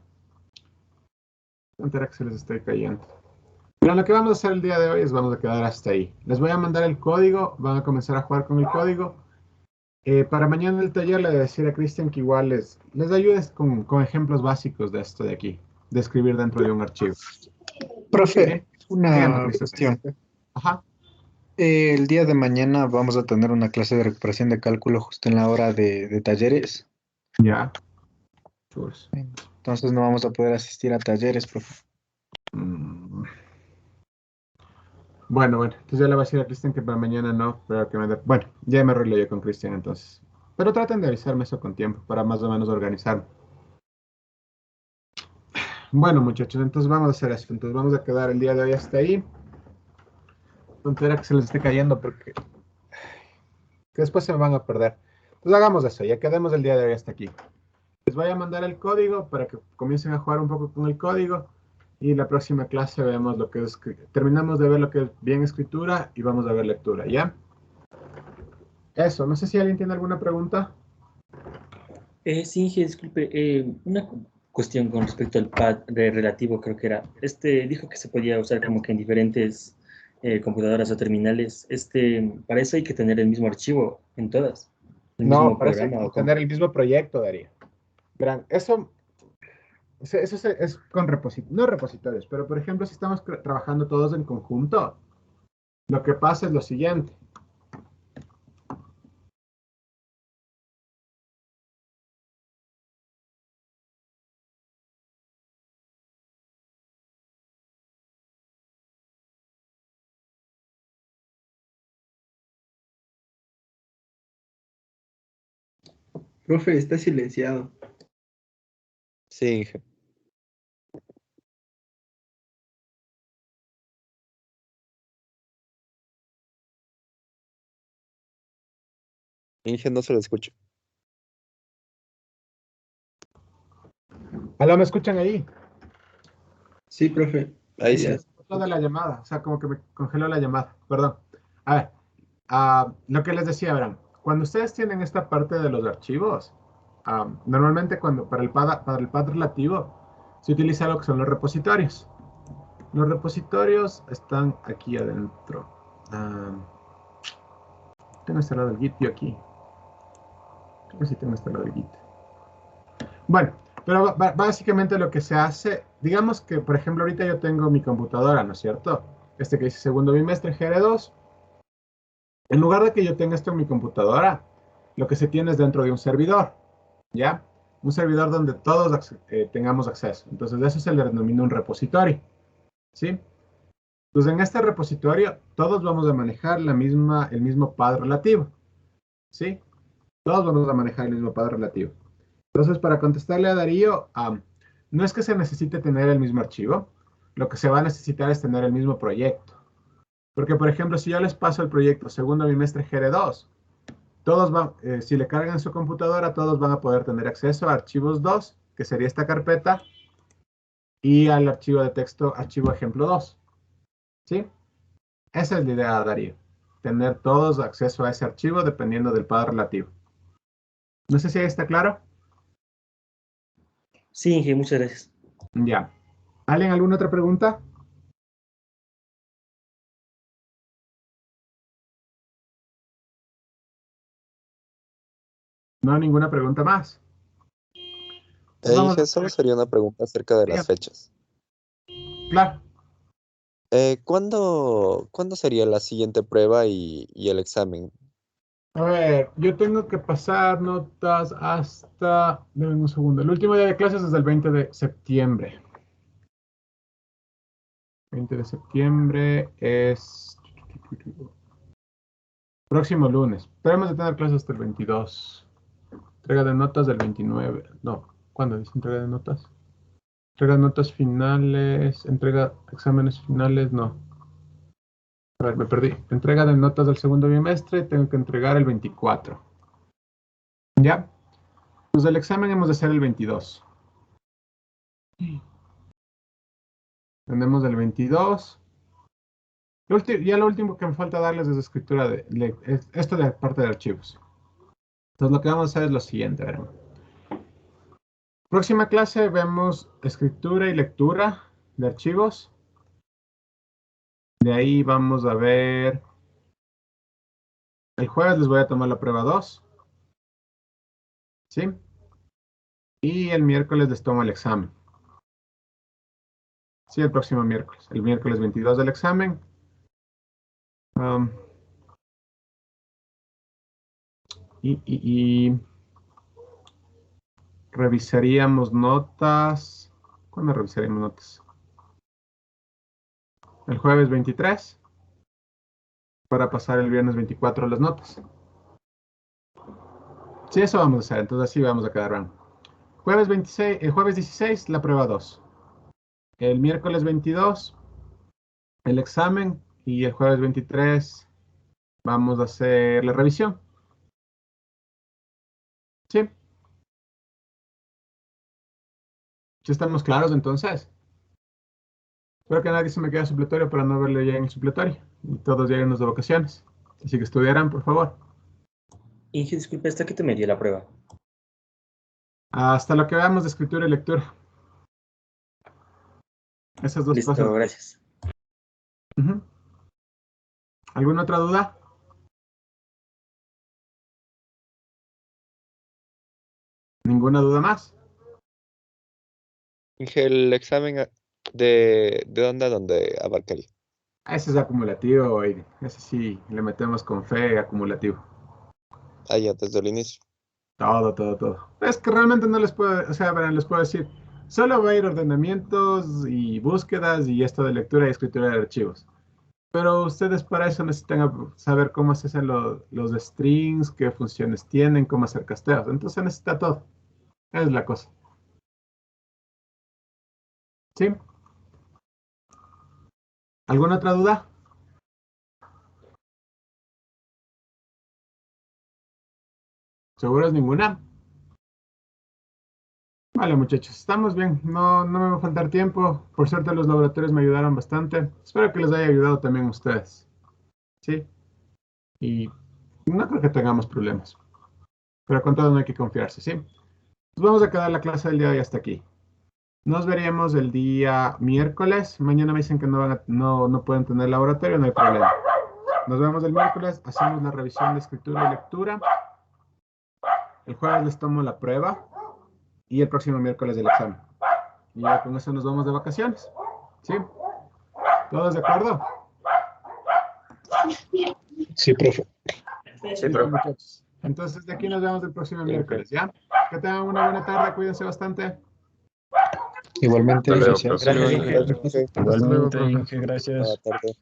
No entera que se les esté cayendo. Pero lo que vamos a hacer el día de hoy es vamos a quedar hasta ahí. Les voy a mandar el código, van a comenzar a jugar con el código. Para mañana en el taller le voy a decir a Cristian que igual les ayudes con ejemplos básicos de esto de aquí, de escribir dentro de un archivo. Profe, ¿Sí? Dígame, una Cristian. cuestión. Ajá. El día de mañana vamos a tener una clase de recuperación de cálculo justo en la hora de talleres. Ya. Pues, Entonces no vamos a poder asistir a talleres, profe. Bueno, entonces ya le voy a decir a Cristian que para mañana no, pero que bueno, ya me arreglo yo con Cristian entonces. Pero traten de avisarme eso con tiempo para más o menos organizarme. Bueno, muchachos, entonces vamos a hacer eso. Entonces vamos a quedar el día de hoy hasta ahí. Tontera que se les esté cayendo porque que después se me van a perder. Entonces hagamos eso, ya quedemos el día de hoy hasta aquí. Les voy a mandar el código para que comiencen a jugar un poco con el código y la próxima clase vemos lo que es, terminamos de ver lo que es bien escritura y vamos a ver lectura, ¿ya? Eso, no sé si alguien tiene alguna pregunta. Sí, Inge, disculpe, una cuestión con respecto al pad de relativo, creo que era. Dijo que se podía usar como que en diferentes computadoras o terminales. Para eso hay que tener el mismo archivo en todas, el No, mismo parece programa. tener el mismo proyecto, Darío. Verán, eso es con no repositorios, pero por ejemplo, si estamos trabajando todos en conjunto, lo que pasa es lo siguiente. Profe, está silenciado. Sí, Inge. Inge no se lo escucha. ¿Aló, me escuchan ahí? Sí, profe. Ahí sí. Lo de la llamada, o sea, como que me congeló la llamada, perdón. A ver, lo que les decía, verán, cuando ustedes tienen esta parte de los archivos, normalmente para el pad relativo se utiliza lo que son los repositorios. Los repositorios están aquí adentro. Tengo instalado el Git yo aquí. Creo que sí tengo instalado el Git. Bueno, pero básicamente lo que se hace, digamos que, por ejemplo, ahorita yo tengo mi computadora, ¿no es cierto? este que dice segundo bimestre GR2, en lugar de que yo tenga esto en mi computadora, lo que se tiene es dentro de un servidor, ¿ya? Un servidor donde todos tengamos acceso. Entonces, de eso se le denomina un repositorio, ¿sí? Entonces, en este repositorio, todos vamos a manejar el mismo path relativo, ¿sí? Todos vamos a manejar el mismo path relativo. Entonces, para contestarle a Darío, no es que se necesite tener el mismo archivo, lo que se va a necesitar es tener el mismo proyecto. Porque, por ejemplo, si yo les paso el proyecto segundo bimestre GR2, todos van, si le cargan su computadora, todos van a poder tener acceso a archivos 2, que sería esta carpeta, y al archivo de texto, archivo ejemplo 2. ¿Sí? Esa es la idea, Darío. Tener todos acceso a ese archivo dependiendo del path relativo. No sé si ahí está claro. Sí, Inge, muchas gracias. Ya. ¿Alguien alguna otra pregunta? No, ninguna pregunta más. Vamos Inge, a solo ver. sería una pregunta acerca de las Diga. fechas. Claro. ¿Cuándo sería la siguiente prueba y el examen? A ver, yo tengo que pasar notas hasta... Deme un segundo. El último día de clases es el 20 de septiembre. 20 de septiembre es... próximo lunes. Esperemos de tener clases hasta el 22. Entrega de notas del 29. No, ¿cuándo dice entrega de notas? Entrega de notas finales. Entrega exámenes finales, no. A ver, me perdí. Entrega de notas del segundo bimestre. Tengo que entregar el 24. ¿Ya? Pues el examen hemos de hacer el 22. Tenemos el 22. Ya lo último que me falta darles es escritura esto de parte de archivos. Entonces lo que vamos a hacer es lo siguiente. A ver. Próxima clase vemos escritura y lectura de archivos. De ahí vamos a ver. El jueves les voy a tomar la prueba 2. ¿Sí? Y el miércoles les tomo el examen. Sí, el próximo miércoles. El miércoles 22 del examen. Y revisaríamos notas. ¿Cuándo revisaríamos notas? El jueves 23. Para pasar el viernes 24 las notas. Sí, eso vamos a hacer. Entonces así vamos a quedar bien. Jueves 26, el jueves 16, la prueba 2. El miércoles 22, el examen. Y el jueves 23 vamos a hacer la revisión. ¿Sí? ¿Sí estamos claros entonces? Espero que nadie se me quede supletorio para no verlo ya en el supletorio. Y todos lleguennos de vacaciones. Así que estudiarán, por favor. Inge, disculpe, ¿hasta qué te medía la prueba? Hasta lo que veamos de escritura y lectura. Esas dos Listo, cosas. gracias. ¿Alguna otra duda? ¿Ninguna duda más? Inge, el examen ¿de dónde a dónde abarcaría? Ese es acumulativo, y ese sí le metemos con fe acumulativo. Ya desde el inicio. Todo. Es que realmente no les puedo, o sea, verán, les puedo decir, solo va a ir ordenamientos y búsquedas y esto de lectura y escritura de archivos. Pero ustedes para eso necesitan saber cómo se hacen los strings, qué funciones tienen, cómo hacer casteos. Entonces necesita todo. Esa es la cosa. ¿Sí? ¿Alguna otra duda? ¿Seguros ninguna? Vale, muchachos, estamos bien. No me va a faltar tiempo. Por suerte los laboratorios me ayudaron bastante. Espero que les haya ayudado también a ustedes. ¿Sí? Y no creo que tengamos problemas. Pero con todo no hay que confiarse, ¿sí? Pues vamos a quedar la clase del día de hoy hasta aquí. Nos veríamos el día miércoles. Mañana me dicen que no pueden tener laboratorio, no hay problema. Nos vemos el miércoles, hacemos la revisión de escritura y lectura. El jueves les tomo la prueba y el próximo miércoles el examen. Y ya con eso nos vamos de vacaciones. ¿Sí? ¿Todos de acuerdo? Sí, profe. Sí, Listo, muchachos. Entonces, de aquí nos vemos el próximo miércoles, ¿ya? Que tengan una buena tarde, cuídense bastante. Igualmente, Hasta luego, gracias. profe. Gracias, Luego, profe. Igualmente, profe. Inge, gracias. Buena tarde.